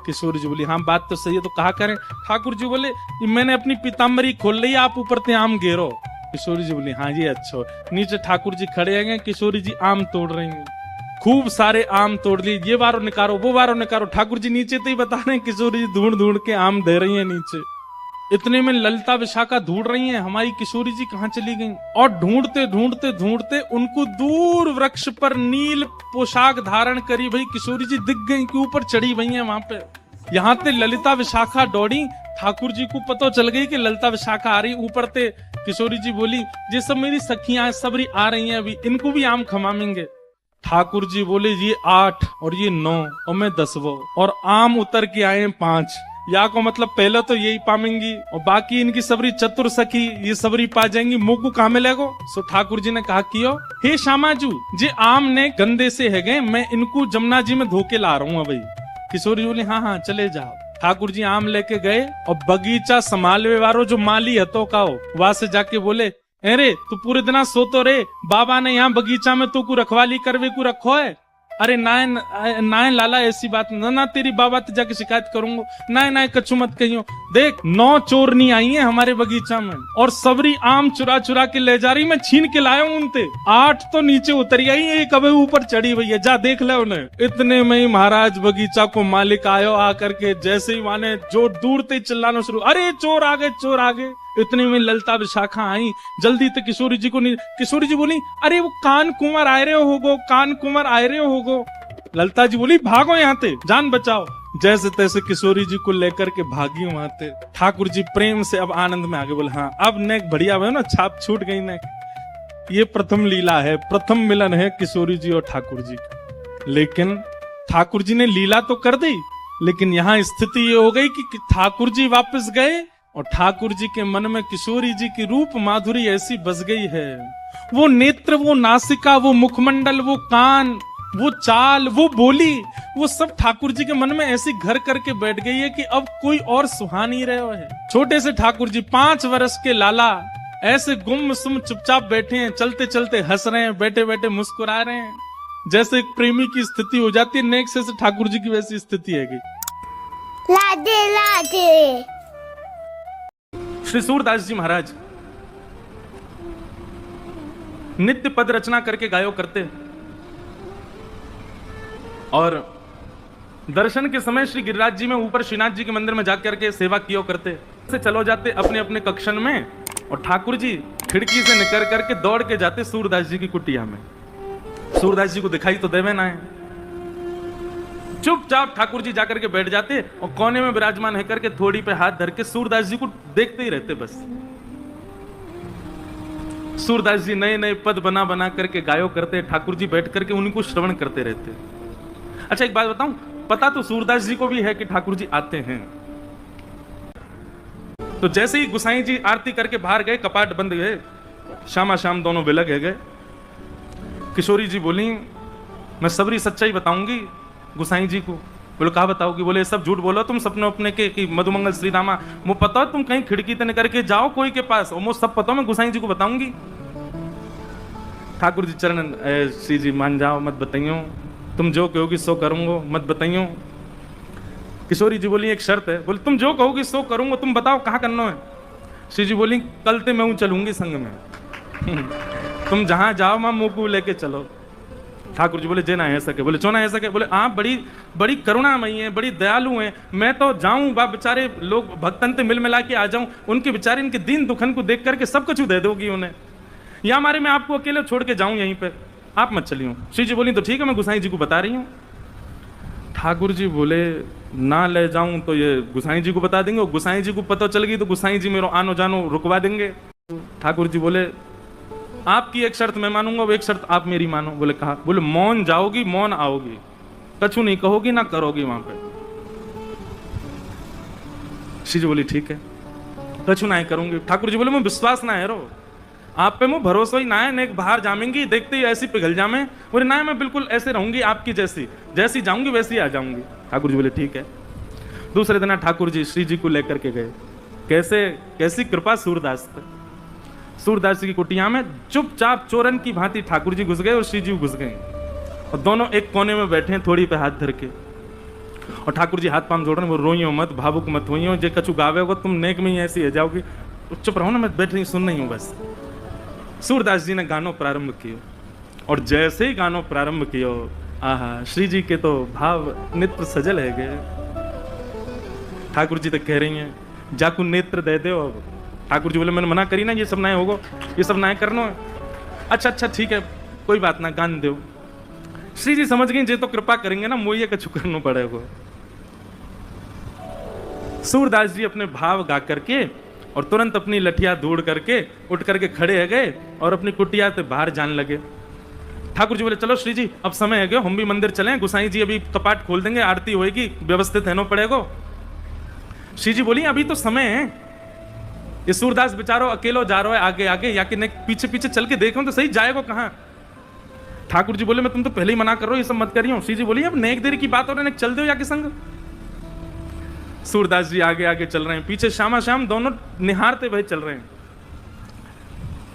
किशोरी जी बोली, हाँ बात तो सही है, तो कहा करें। ठाकुर जी बोले, मैंने अपनी पीताम्बरी खोल ली, आप ऊपर से आम घेरो। किशोरी जी बोली, हाँ ये अच्छा। नीचे ठाकुर जी खड़े हैं, किशोरी जी आम तोड़ रही हैं, खूब सारे आम तोड़ लिए, ये बारो निकारो वो बारो निकारो। ठाकुर जी नीचे तो ही बता रहे हैं, किशोरी जी ढूंढ ढूंढ के आम दे रही हैं नीचे। इतने में ललिता विशाखा ढूंढ रही हैं हमारी किशोरी जी कहाँ चली गई, और ढूंढते ढूंढते ढूंढते उनको दूर वृक्ष पर नील पोशाक धारण करी भाई किशोरी जी दिख गई कि ऊपर चढ़ी हुई हैं वहां पे। यहाँ ते ललिता विशाखा दौड़ी, ठाकुर जी को पता चल गई कि ललिता विशाखा आ रही ऊपर ते। किशोरी जी बोली, ये सब मेरी सखियां सबरी आ रही हैं, अभी इनको भी आम खमामेंगे। ठाकुर जी बोले, ये 8 और ये 9 और मैं 10वां, और आम उतर के आए 5। या को मतलब पहले तो यही पामेंगी और बाकी इनकी सबरी चतुर सखी ये सबरी पा जाएंगी, मुंह को कहा मिलेगो। सो ठाकुर जी ने कहा कियो, हे श्यामाजू, जे आम ने गंदे से है गए, मैं इनको जमुना जी में धोके ला रहा हूँ भाई। किशोरी जी बोली, हाँ हाँ चले जाओ। ठाकुर जी आम लेके गए और बगीचा संभालवे वालो जो माली हतो का वहां से जाके बोले, अरे तू पूरे दिन सोतो रे, बाबा ने यहाँ बगीचा में तू को रखवाली करवे को रखो है। अरे नाय लाला ऐसी बात ना, तेरी बाबा तो जाके शिकायत करूंगा। नाय कछु मत कहियो, देख 9 चोरनी आई हैं हमारे बगीचा में और सबरी आम चुरा चुरा के ले जा रही, मैं छीन के लाया हूं उनते। 8 तो नीचे उतरी आई, एक अबे ऊपर चढ़ी हुई है, जा देख ले उन्हें। इतने में ही महाराज बगीचा को मालिक आयो, आकर के जैसे ही माने जो दूर से चिल्लाना शुरू, अरे चोर आ गए चोर आ गए। इतने में ललिता विशाखा आई, जल्दी तो किशोरी जी को नहीं। किशोरी जी बोली, अरे वो कान कुंवर आए रहे होगो, कान कुंवर आए रहे होगो। ललिता जी बोली, भागो यहाँ से, जान बचाओ। जैसे तैसे किशोरी जी को लेकर के भागी वहां से। ठाकुर जी प्रेम से अब आनंद में आगे बोले, हाँ अब नेक बढ़िया है ना, छाप छूट गई नेक। ये प्रथम लीला है, प्रथम मिलन है किशोरी जी और ठाकुर जी का। लेकिन ठाकुर जी ने लीला तो कर दी, लेकिन यहाँ स्थिति ये हो गई कि ठाकुर जी वापस गए और ठाकुर जी के मन में किशोरी जी की रूप माधुरी ऐसी बस गई है, वो नेत्र, वो नासिका, वो मुखमंडल, वो कान, वो चाल, वो बोली, वो सब ठाकुर जी के मन में ऐसी घर करके बैठ गई है कि अब कोई और सुहा नहीं रहे है। छोटे से ठाकुर जी 5 वर्ष के लाला ऐसे गुम सुम चुपचाप बैठे हैं, चलते चलते हंस रहे हैं, बैठे बैठे मुस्कुरा रहे हैं। जैसे एक प्रेमी की स्थिति हो जाती है, नेक से ठाकुर जी की वैसी स्थिति है। लाडे लाडे श्री सूरदास जी महाराज नित्य पद रचना करके गायो करते, और दर्शन के समय श्री गिरिराज जी में ऊपर श्रीनाथ जी के मंदिर में जाकर के सेवा किया करते। से चलो जाते अपने अपने कक्षन में, और ठाकुर जी खिड़की से निकल करके दौड़ के जाते सूरदास जी की कुटिया में। सूरदास जी को दिखाई तो देवे ना है, चुपचाप ठाकुर जी जाकर के बैठ जाते और कोने में विराजमान है करके थोड़ी पे हाथ धर के सूरदास जी को देखते ही रहते बस। सूरदास जी नए नए पद बना बना करके गायो करते, ठाकुर जी बैठ करके उनको श्रवण करते रहते। अच्छा एक बात बताऊं, पता तो सूरदास जी को भी है कि ठाकुर जी आते हैं। तो जैसे ही गुसाई जी आरती करके बाहर गए, कपाट बंद गए, शामा शाम दोनों बिलग गए। किशोरी जी बोली, मैं सबरी सच्चाई बताऊंगी गुसाई जी को। बोलो कहा बताओगी? बोले सब झूठ बोलो तुम सपनों अपने के कि मधुमंगल श्री रामा, मुझे पता है तुम कहीं खिड़की तने करके जाओ कोई के पास, और मुझे सब पता मैं गुसाई जी को बताऊंगी। ठाकुर जी चरण, श्री जी मान जाओ, मत बताइयो, तुम जो कहोगी सो करूंगा, मत बताइयो। किशोरी जी बोली एक शर्त है। बोले तुम जो कहोगी सो करूंगा, तुम बताओ कहाँ करना है। श्री जी बोली कल ते मैं चलूंगी संग में तुम जहां जाओ मां मुंह को लेके चलो। ठाकुर जी बोले जे ना है सके। बोले चो ना है सके? बोले आप बड़ी बड़ी करुणामयी हैं, बड़ी दयालु हैं, मैं तो जाऊं बा बेचारे लोग भक्तन ते मिल मिला के आ जाऊं, उनके बेचारे इनके दीन दुखन को देख करके सब कुछ दे दोगी उन्हें, या हमारे मैं आपको अकेले छोड़ के जाऊं यहीं पे, आप मत चलियो। श्री जी बोली तो ठीक है, मैं गुसाई जी को बता रही हूँ। ठाकुर जी बोले ना ले जाऊं तो ये गुसाई जी को बता देंगे, और गुसाई जी को पता चल गई तो गुसाई जी मेरा आनो जानो रुकवा देंगे। ठाकुर जी बोले आपकी एक शर्त मैं मानूंगा, वो एक शर्त आप मेरी मानो। बोले कहा? बोले मौन जाओगी, मौन आओगी, कछु नहीं कहोगी ना करोगी वहां पे। श्री जी बोली ठीक है, कछु ना करूंगी। ठाकुर जी बोले मैं विश्वास ना है रो, आप पे मुझे भरोसा ही ना है, नेक बाहर जामेंगी देखते ही ऐसी पिघल जामे। बोले ना मैं बिल्कुल ऐसे रहूंगी आपकी जैसी, जैसी जाऊंगी वैसी आ जाऊंगी। ठाकुर जी बोले ठीक है। दूसरे दिन ठाकुर जी श्री जी को लेकर के गए। कैसी कृपा सूरदास पर। सूरदास जी की कुटिया में चुपचाप चोरन की भांति ठाकुर जी घुस गए और श्री जी घुस गए, और दोनों एक कोने में बैठे हैं थोड़ी पे हाथ धर के, और ठाकुर जी हाथ पांव जोड़ रहे हैं। वो रोइयो मत, भावुक मत होइयो, जे कछु गावे हो तुम नेक में ही ऐसी है जाओगी, तो चुप रहो ना, मैं बैठ रही सुन नहीं हूं बस। सूरदास जी ने गानो प्रारंभ किया, और जैसे ही गानो प्रारंभ किया, आहा, श्री जी के तो भाव नेत्र सजल है गए। ठाकुर जी तो कह रही हैं जाकू नेत्र दे दो। अब ठाकुर जी बोले मैंने मना करी ना, ये सब ना होगो, ये सब ना करनो है। अच्छा ठीक है, कोई बात ना, गान दो। श्री जी समझ गई जे तो कृपा करेंगे ना, मोइये कछु करना पड़ेगा। सूरदास जी अपने भाव गा करके और तुरंत अपनी लठिया दौड़ करके उठ करके खड़े है गए और अपनी कुटिया से बाहर जाने लगे। ठाकुर जी बोले चलो श्री जी अब समय है गयो, हम भी मंदिर चलें, गुसाई जी अभी कपाट खोल देंगे, आरती होएगी, व्यवस्थित रहना पड़ेगा। श्री जी बोली अभी तो समय है, ये सूरदास बेचारो अकेलो जा रहा है आगे आगे, या कि पीछे पीछे चल के देखो तो सही जाएगा कहाँ। ठाकुर जी बोले मैं तुम तो पहले ही मना कर रहा हूं, ये सब मत करियो। श्री जी बोली अब नेक देर की बात हो रही है, चल दो या के संग। सूरदास जी आगे आगे चल रहे हैं, पीछे श्यामा श्याम दोनों निहारते हुए चल रहे हैं।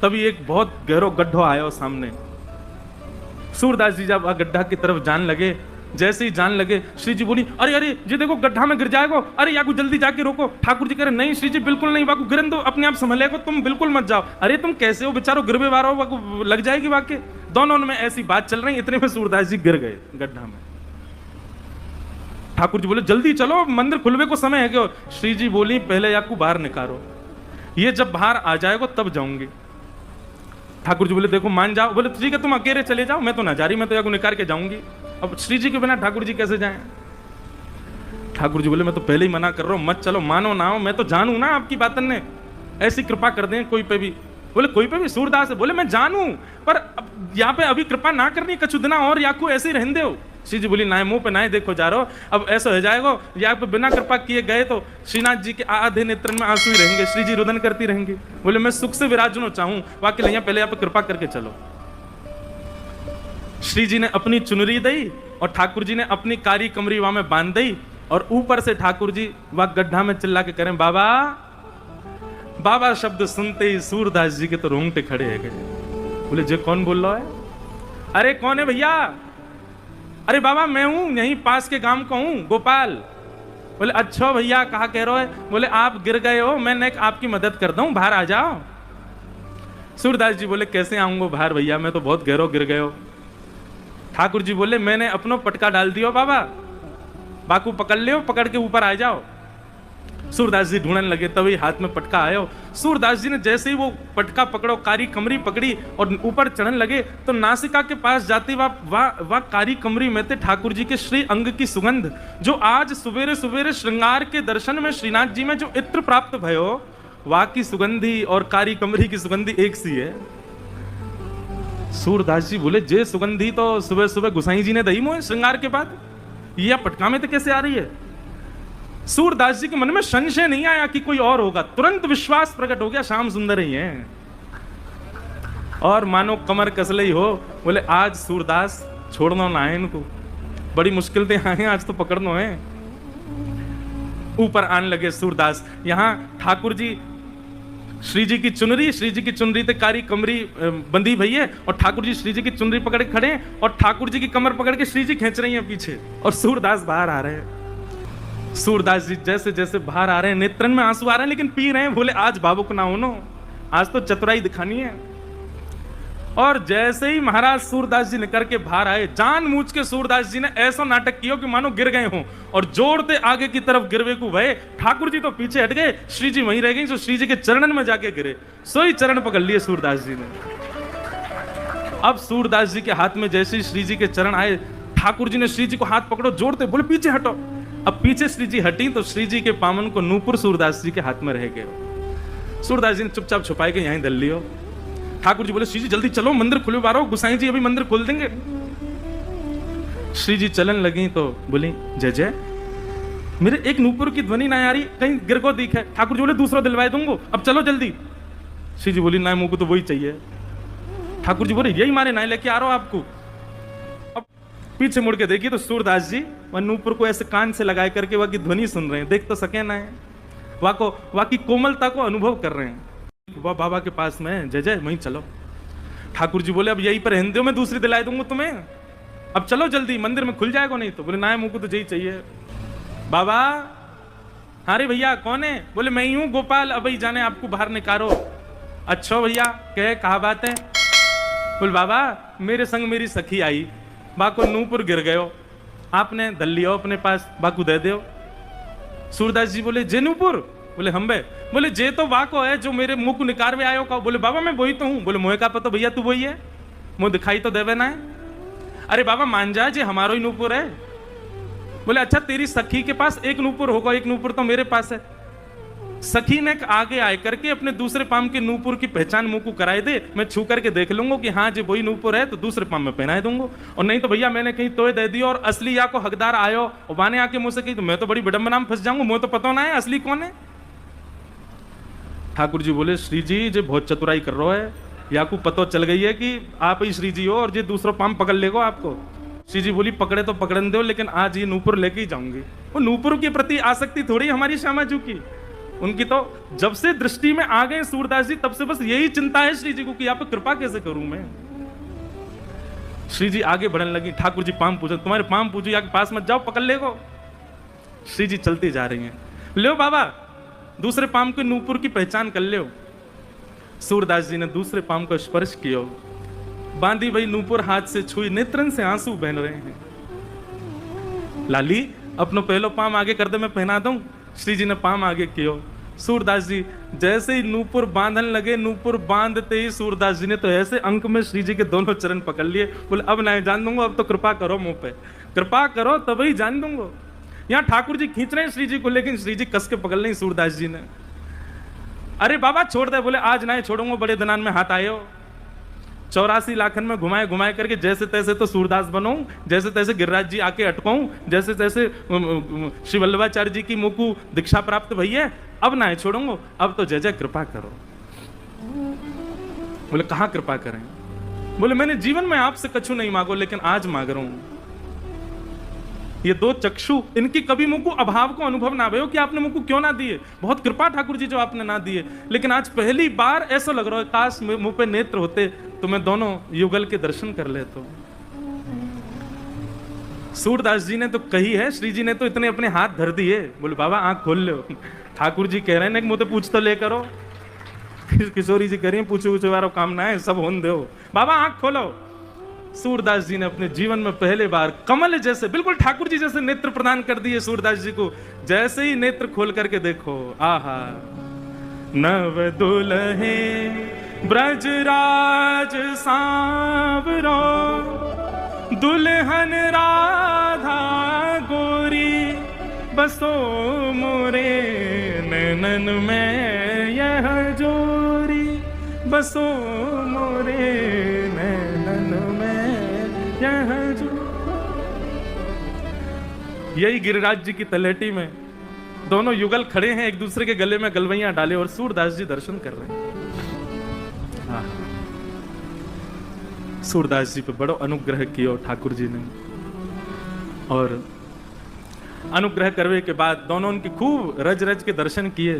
तभी एक बहुत गहरो गड्ढा आया सामने। सूरदास जी जब गड्ढा की तरफ जान लगे, जैसे ही जान लगे श्री जी बोली अरे अरे ये देखो गड्ढा में गिर जाएगा, अरे याकू जल्दी जाके रोको। ठाकुर जी कह रहे नहीं श्री जी बिल्कुल नहीं, वाकू गिरन दो, अपने आप संभलेगा, तुम बिल्कुल मत जाओ। अरे तुम कैसे हो बेचारो, गिरवे वाला हो, वाकू लग जाएगी वाकई। दोनों में ऐसी बात चल रही, इतने में सूरदास जी गिर गए गड्ढा में। ठाकुर जी बोले जल्दी चलो, मंदिर खुलवे को समय है क्यों। श्री जी बोली पहले याकू बाहर निकालो, ये जब बाहर आ जाएगा तब जाऊंगी। ठाकुर जी बोले देखो मान जाओ। बोले ठीक है तुम अकेले चले जाओ, मैं तो ना जा रही, मैं तो याकू निकाल के जाऊंगी। अब श्री जी के बिना ठाकुर जी कैसे जाएं। ठाकुर जी बोले मैं तो पहले ही मना कर रहा हूं, मत चलो, मानो ना हो, मैं तो जानू ना आपकी बातन ने, ऐसी कृपा कर दें कोई पे भी। बोले कोई पे भी। सूरदास है बोले मैं जानू, पर यहाँ पे अभी कृपा ना करनी, कछु दिना और याकू ऐसे ही रहने दो। श्री जी बोली ना मुंह पे ना देखो जा रहो, अब ऐसा हो जाएगा या पे बिना कृपा किए गए तो श्रीनाथ जी के आधे नेत्रन में आंसू ही रहेंगे, श्री जी रुदन करती रहेंगी। बोले मैं सुख से विराजनो चाहूं, वाकई नहीं, पहले यहाँ पे कृपा करके चलो। श्री जी ने अपनी चुनरी दी और ठाकुर जी ने अपनी कारी कमरी वहां में बांध दी, और ऊपर से ठाकुर जी वह गड्ढा में चिल्ला के करें बाबा बाबा शब्द सुनते ही सूरदास जी के तो रोंगटे खड़े है गए। बोले जे कौन बोल रहा है। अरे कौन है भैया। अरे बाबा मैं हूं, यहीं पास के गांव का हूं, गोपाल। बोले अच्छा भैया कहा कह रहे हो। बोले आप गिर गए हो, मैं आपकी मदद कर दूं, बाहर आ जाओ। सूरदास जी बोले कैसे आऊंगा बाहर भैया, मैं तो बहुत गहरो गिर गए हो। ठाकुर जी बोले मैंने अपनो पटका डाल दियो बाबा, बाकू पकड़ लियो, पकड़ के ऊपर आ जाओ। सूरदास जी ढूंढने लगे, तभी हाथ में पटका आयो। सूरदास जी ने जैसे ही वो पटका पकड़ो, कारी कमरी पकड़ी और ऊपर चढ़ने लगे, तो नासिका के पास जाते वह कारी कमरी में थे ठाकुर जी के श्री अंग की सुगंध, जो आज सवेरे सवेरे श्रृंगार के दर्शन में श्रीनाथ जी में जो इत्र प्राप्त भयो, वह की सुगंधी और कारी कमरी की सुगंधी एक सी है। सूरदास जी बोले जे सुगंधी तो सुबह सुबह गुसाई जी ने दही मोए श्रृंगार के बाद, यह पटका में तो कैसे आ रही है। सूरदास जी के मन में संशय नहीं आया कि कोई और होगा, तुरंत विश्वास प्रकट हो गया श्याम सुंदर ही है। और मानो कमर कसले ही हो, बोले आज सूरदास छोड़ना ना है इनको, बड़ी मुश्किल से आए आज तो पकड़ना है। ऊपर आने लगे सूरदास। यहां ठाकुर जी श्री जी की चुनरी ते कारी कमरी बंधी भई है, और ठाकुर जी श्री जी की चुनरी पकड़ के खड़े हैं, और ठाकुर जी की कमर पकड़ के श्री जी खींच रही हैं पीछे, और सूरदास बाहर आ रहे हैं। सूरदास जी जैसे जैसे बाहर आ रहे हैं, नेत्रन में आंसू आ रहे हैं, लेकिन पी रहे हैं। बोले आज भावुक ना होनो, आज तो चतुराई दिखानी है। और जैसे ही महाराज सूरदास जी निकल के बाहर आए, जानबूझ के सूरदास जी ने ऐसा नाटक किया कि मानो गिर गए हों, और जोड़ते आगे की तरफ गिरवे को भय। ठाकुर जी तो पीछे हट गए, श्री जी वहीं रह गई, जो श्री जी के चरणन में जाके गिरे, सोई चरण पकड़ लिए सूरदास जी ने। अब सूरदास जी के हाथ में जैसे ही श्री जी के चरण आए, ठाकुर जी ने श्री जी को हाथ पकड़ो, जोड़ते बोले पीछे हटो। अब पीछे श्री जी हटी तो श्री जी के पामन को नूपुर सूरदास जी के हाथ में रह गए। सूरदास जी ने चुपचाप छुपाए के यहीं धर लियो। ठाकुर जी बोले श्री जी जल्दी चलो, मंदिर खुले बारो, गुसाई जी अभी मंदिर खोल देंगे। श्री जी चलन लगी तो बोली जय जय, मेरे एक नूपुर की ध्वनि ना आ रही, कहीं गिर को दिख है। ठाकुर जी बोले दूसरा दिलवाए दूंगो, अब चलो जल्दी। श्री जी बोली ना मुंह को तो वही चाहिए। ठाकुर जी बोले यही मारे ना लेके आ रहा हूं आपको। अब पीछे मुड़ के देखिए तो सूरदास जी वह नूपुर को ऐसे कान से लगाए करके वह की ध्वनि सुन रहे हैं, देख तो सके ना है, वह की कोमलता को अनुभव कर रहे हैं। वह बाबा के पास में जय जय वहीं चलो। ठाकुर जी बोले अब यही पर रहने दो, मैं दूसरी दिलाई दूंगा तुम्हें, अब चलो जल्दी, मंदिर में खुल जाएगा। नहीं तो बोले ना मुझको तो यही चाहिए। बाबा अरे भैया कौन है? बोले मैं ही हूं गोपाल, अब ही जाने आपको बाहर निकालो। अच्छा भैया कहे कहा बात है? बोले बाबा मेरे संग मेरी सखी आई, बाको नूपुर गिर गयो, आपने दल लियो अपने पास, बाकू दे दो। सूरदास जी बोले जे नूपुर? बोले हम बे। बोले जे तो वाको है जो मेरे मुंह को निकार में आयो का। बोले बाबा मैं वही तो हूं। बोले मोहे का पता भैया तू वही है, मुंह दिखाई तो देवे ना है। अरे बाबा मान जा जे हमारो ही नूपुर है। बोले अच्छा तेरी सखी के पास एक नूपुर होगा, एक नूपुर तो मेरे पास है। सखी ने आगे आए करके अपने दूसरे पाम के नूपुर की पहचान मुंह को कराए दे, मैं छू करके देख लूंगा कि हाँ जो वही नूपुर है तो दूसरे पाम में पहनाए दूंगा, और नहीं तो भैया मैंने कहीं तोय दे दिया और असली या को हकदार आयो और बाने आके मुझसे कही तो मैं तो बड़ी विडंबना में फंस जाऊंगा, मुझे तो पता ना है असली कौन है। ठाकुर जी बोले श्री जी जो बहुत चतुराई कर रहा है, या को पता चल गई है कि आप ही श्री जी हो और ये दूसरा पाम पकड़ लेगा आपको। श्री जी बोली पकड़े तो पकड़न दो, लेकिन आज ये नूपुर लेके ही जाऊंगी। वो नूपुर के प्रति आसक्ति थोड़ी हमारी श्यामाजू की, उनकी तो जब से दृष्टि में आ गए सूरदास जी तब से बस यही चिंता है श्री जी को कि आप कृपा कैसे करूं मैं। श्री जी आगे बढ़ने लगी, ठाकुर जी पाम पूछो, तुम्हारे पाम पूछो या के पास मत जाओ पकड़ लेगो। श्री जी चलती जा रही हैं, लो बाबा दूसरे पाम के नूपुर की पहचान कर लो। सूरदास जी ने दूसरे पाम को स्पर्श किया, बांधी वही नूपुर हाथ से छुई, नेत्रन से आंसू बहन रहे हैं। लाली अपनो पहलो पाम आगे कर दे मैं पहना दूं। श्री जी ने पाम आगे किया। सूरदास जी जैसे ही नूपुर बांधन लगे, नूपुर बांधते ही सूरदास जी ने तो ऐसे अंक में श्री जी के दोनों चरण पकड़ लिए। बोले अब नहीं जान दूंगा, अब तो कृपा करो मुंह पे, कृपा करो तभी जान दूंगा। यहाँ ठाकुर जी खींच रहे हैं श्री जी को, लेकिन श्री जी कस के पकड़ लें सूरदास जी ने। अरे बाबा छोड़ दे। बोले आज नहीं छोड़ूंगा, बड़े दिनान में हाथ आए हो। 84 लाखन में घुमाए घुमाए करके जैसे तैसे तो सूरदास बनो, जैसे तैसे गिरिराज जी आके अटकाऊं, जैसे तैसे श्री वल्लभाचार्य जी की मुंह को दीक्षा प्राप्त भई है, अब ना छोड़ूंगा, अब तो जय जय कृपा करो। बोले कहां कृपा करें? बोले मैंने जीवन में आपसे कछु नहीं मांगो, लेकिन आज मांग रहा हूं। ये दो चक्षु, इनकी कभी मुंह को अभाव को अनुभव ना भयो कि आपने मुंह को क्यों ना दिए, बहुत कृपा ठाकुर जी जो आपने ना दिए, लेकिन आज पहली बार ऐसा लग रहा है काश मुंह पे नेत्र होते तो मैं दोनों युगल के दर्शन कर लेता हूं। सूरदास जी ने तो कही है, श्री जी ने तो इतने अपने हाथ धर दिए। बोले बाबा आंख खोल लो। ठाकुर जी कह रहे हैं मुझे पूछ तो ले करो, किशोरी जी कह रही है पूछो वारो काम ना है, सब होन दो, बाबा आंख खोलो। सूरदास जी ने अपने जीवन में पहले बार कमल जैसे, बिल्कुल ठाकुर जी जैसे नेत्र प्रदान कर दिए सूरदास जी को। जैसे ही नेत्र खोल करके देखो, आहा नव दुल्हे ब्रजराज सांवरो, दुल्हन राधा गोरी, बसो मोरे नैनन में यह जोरी, बसो मोरे नैनन में यह जोरी। यही गिरिराज जी की तलहटी में दोनों युगल खड़े हैं, एक दूसरे के गले में गलवैयां डाले और सूरदास जी दर्शन कर रहे हैं। सूरदास जी पे बड़ो अनुग्रह किया ठाकुर जी ने, और अनुग्रह करने के बाद दोनों उनकी खूब रज रज के दर्शन किए।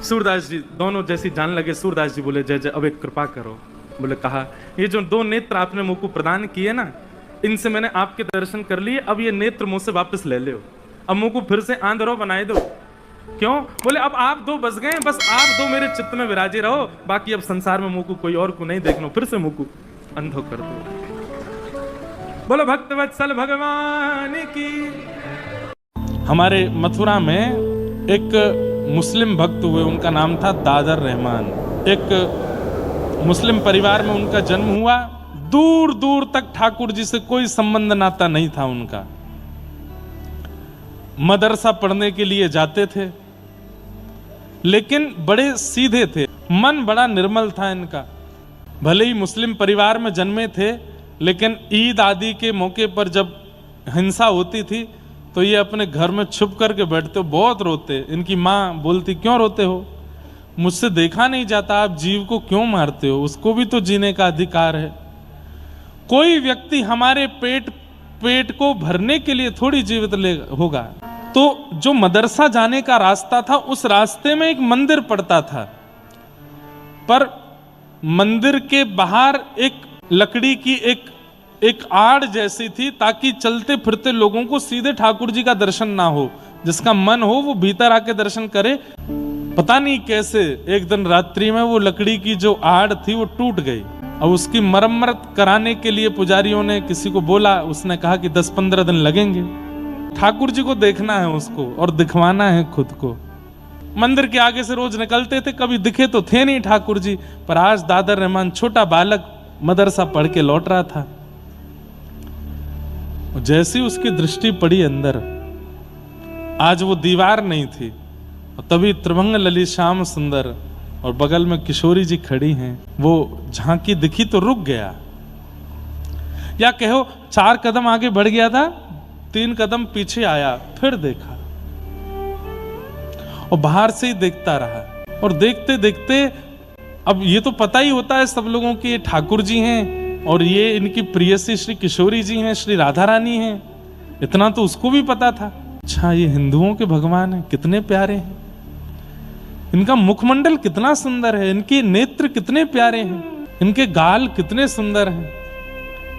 सूरदास जी दोनों जैसी जान लगे, सूरदास जी बोले जय जय अब एक कृपा करो। बोले कहा ये जो दो नेत्र आपने मुझको प्रदान किए ना, इनसे मैंने आपके दर्शन कर लिए, अब ये नेत्र मुझसे वापस ले लो, अब मुझको फिर से आंधरो बनाए दो। क्यों? बोले अब आप दो बस गए, बस आप दो मेरे चित्त में विराजे रहो, बाकी अब संसार में मुझको कोई और को नहीं देखना, फिर से मुझको अंधो कर दो। बोलो भक्त वत्सल भगवान की। हमारे मथुरा में एक मुस्लिम भक्त हुए, उनका नाम था दादर रहमान। एक मुस्लिम परिवार में उनका जन्म हुआ। दूर दूर तक ठाकुर जी से कोई संबंध नाता नहीं था उनका। मदरसा पढ़ने के लिए जाते थे, लेकिन बड़े सीधे थे, मन बड़ा निर्मल था इनका। भले ही मुस्लिम परिवार में जन्मे थे, लेकिन ईद आदि के मौके पर जब हिंसा होती थी तो ये अपने घर में छुप करके बैठते, बहुत रोते। इनकी माँ बोलती क्यों रोते हो, मुझसे देखा नहीं जाता, आप जीव को क्यों मारते हो, उसको भी तो जीने का अधिकार है। कोई व्यक्ति हमारे पेट को भरने के लिए थोड़ी जीवित होगा। तो जो मदरसा जाने का रास्ता था, उस रास्ते में एक मंदिर पड़ता था, पर मंदिर के बाहर एक लकड़ी की एक आड़ जैसी थी, ताकि चलते फिरते लोगों को सीधे ठाकुर जी का दर्शन ना हो। जिसका मन हो वो भीतर आके दर्शन करे। पता नहीं कैसे एक दिन रात्रि में वो लकड़ी की जो आड़ थी वो टूट गई। अब उसकी मरम्मत कराने के लिए पुजारियों ने किसी को बोला, उसने कहा कि 10-15 दिन लगेंगे। ठाकुर जी को देखना है उसको और दिखवाना है खुद को। मंदिर के आगे से रोज निकलते थे, कभी दिखे तो थे नहीं ठाकुर जी। पर आज दादर रहमान छोटा बालक मदरसा पढ़ के लौट रहा था। जैसी उसकी दृष्टि पड़ी अंदर, आज वो दीवार नहीं थी, और तभी त्रिभंग ललित श्याम सुंदर और बगल में किशोरी जी खड़ी हैं। वो झांकी दिखी तो रुक गया, या कहो 4 कदम आगे बढ़ गया था, 3 कदम पीछे आया, फिर देखा और बाहर से ही देखता रहा। और देखते देखते अब ये तो पता ही होता है सब लोगों की, ये ठाकुर जी हैं और ये इनकी प्रियसी श्री किशोरी जी हैं, श्री राधा रानी हैं। इतना तो उसको भी पता था। अच्छा, ये हिंदुओं के भगवान हैं, कितने प्यारे हैं, इनका मुखमंडल कितना सुंदर है, इनके नेत्र कितने प्यारे हैं, इनके गाल कितने सुंदर हैं,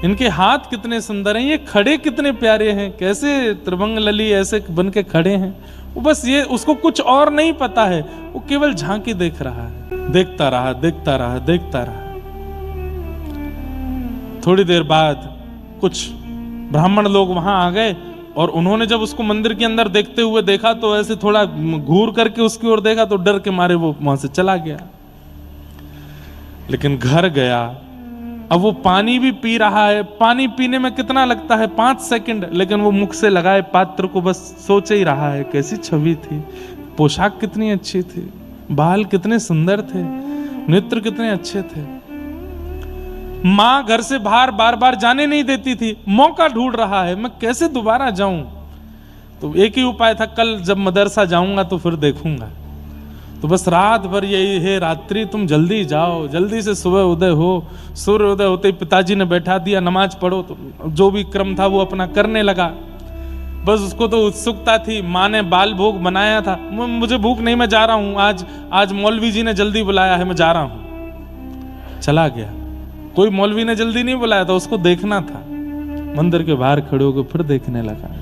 इनके हाथ कितने सुंदर हैं, ये खड़े कितने प्यारे हैं, कैसे त्रिभंग लली ऐसे बन के खड़े हैं। वो बस ये, उसको कुछ और नहीं पता है, वो केवल झांकी देख रहा है। देखता रहा, देखता रहा, देखता रहा। थोड़ी देर बाद कुछ ब्राह्मण लोग वहां आ गए, और उन्होंने जब उसको मंदिर के अंदर देखते हुए देखा तो ऐसे थोड़ा घूर करके उसकी ओर देखा, तो डर के मारे वो वहां से चला गया। लेकिन घर गया, अब वो पानी भी पी रहा है। पानी पीने में कितना लगता है, 5 सेकंड, लेकिन वो मुख से लगाए पात्र को बस सोच ही रहा है। कैसी छवि थी, पोशाक कितनी अच्छी थी, बाल कितने सुंदर थे, नेत्र कितने अच्छे थे। मां घर से बाहर बार बार जाने नहीं देती थी, मौका ढूंढ रहा है, मैं कैसे दोबारा जाऊं। तो एक ही उपाय था, कल जब मदरसा जाऊंगा तो फिर देखूंगा। तो बस रात भर यही है, रात्रि तुम जल्दी जाओ, जल्दी से सुबह उदय हो। सूर्य उदय होते ही पिताजी ने बैठा दिया, नमाज पढ़ो। तो जो भी क्रम था वो अपना करने लगा। बस उसको तो उत्सुकता थी। माँ ने बाल भोग बनाया था, मुझे भूख नहीं, मैं जा रहा हूँ, आज मौलवी जी ने जल्दी बुलाया है, मैं जा रहा हूँ। चला गया। कोई मौलवी ने जल्दी नहीं बुलाया था, उसको देखना था। मंदिर के बाहर खड़े होकर फिर देखने लगा।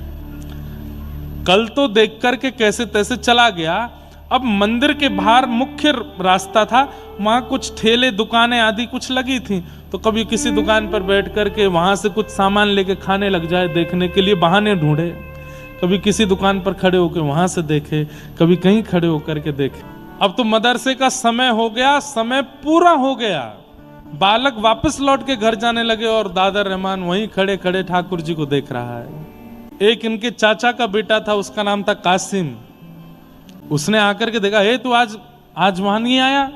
कल तो देख करके कैसे तैसे चला गया। अब मंदिर के बाहर मुख्य रास्ता था, वहां कुछ ठेले दुकानें आदि कुछ लगी थी। तो कभी किसी दुकान पर बैठ करके वहां से कुछ सामान लेके खाने लग जाए, देखने के लिए बहाने ढूंढे। कभी किसी दुकान पर खड़े होकर वहां से देखे, कभी कहीं खड़े होकर के देखे। अब तो मदरसे का समय हो गया, समय पूरा हो गया। बालक वापस लौट के घर जाने लगे और दादर रहमान वहीं खड़े खड़े ठाकुर जी को देख रहा है। एक इनके चाचा का बेटा था, उसका नाम था कासिम। उसने आकर के देखा, हे तू आज वहां नहीं आया,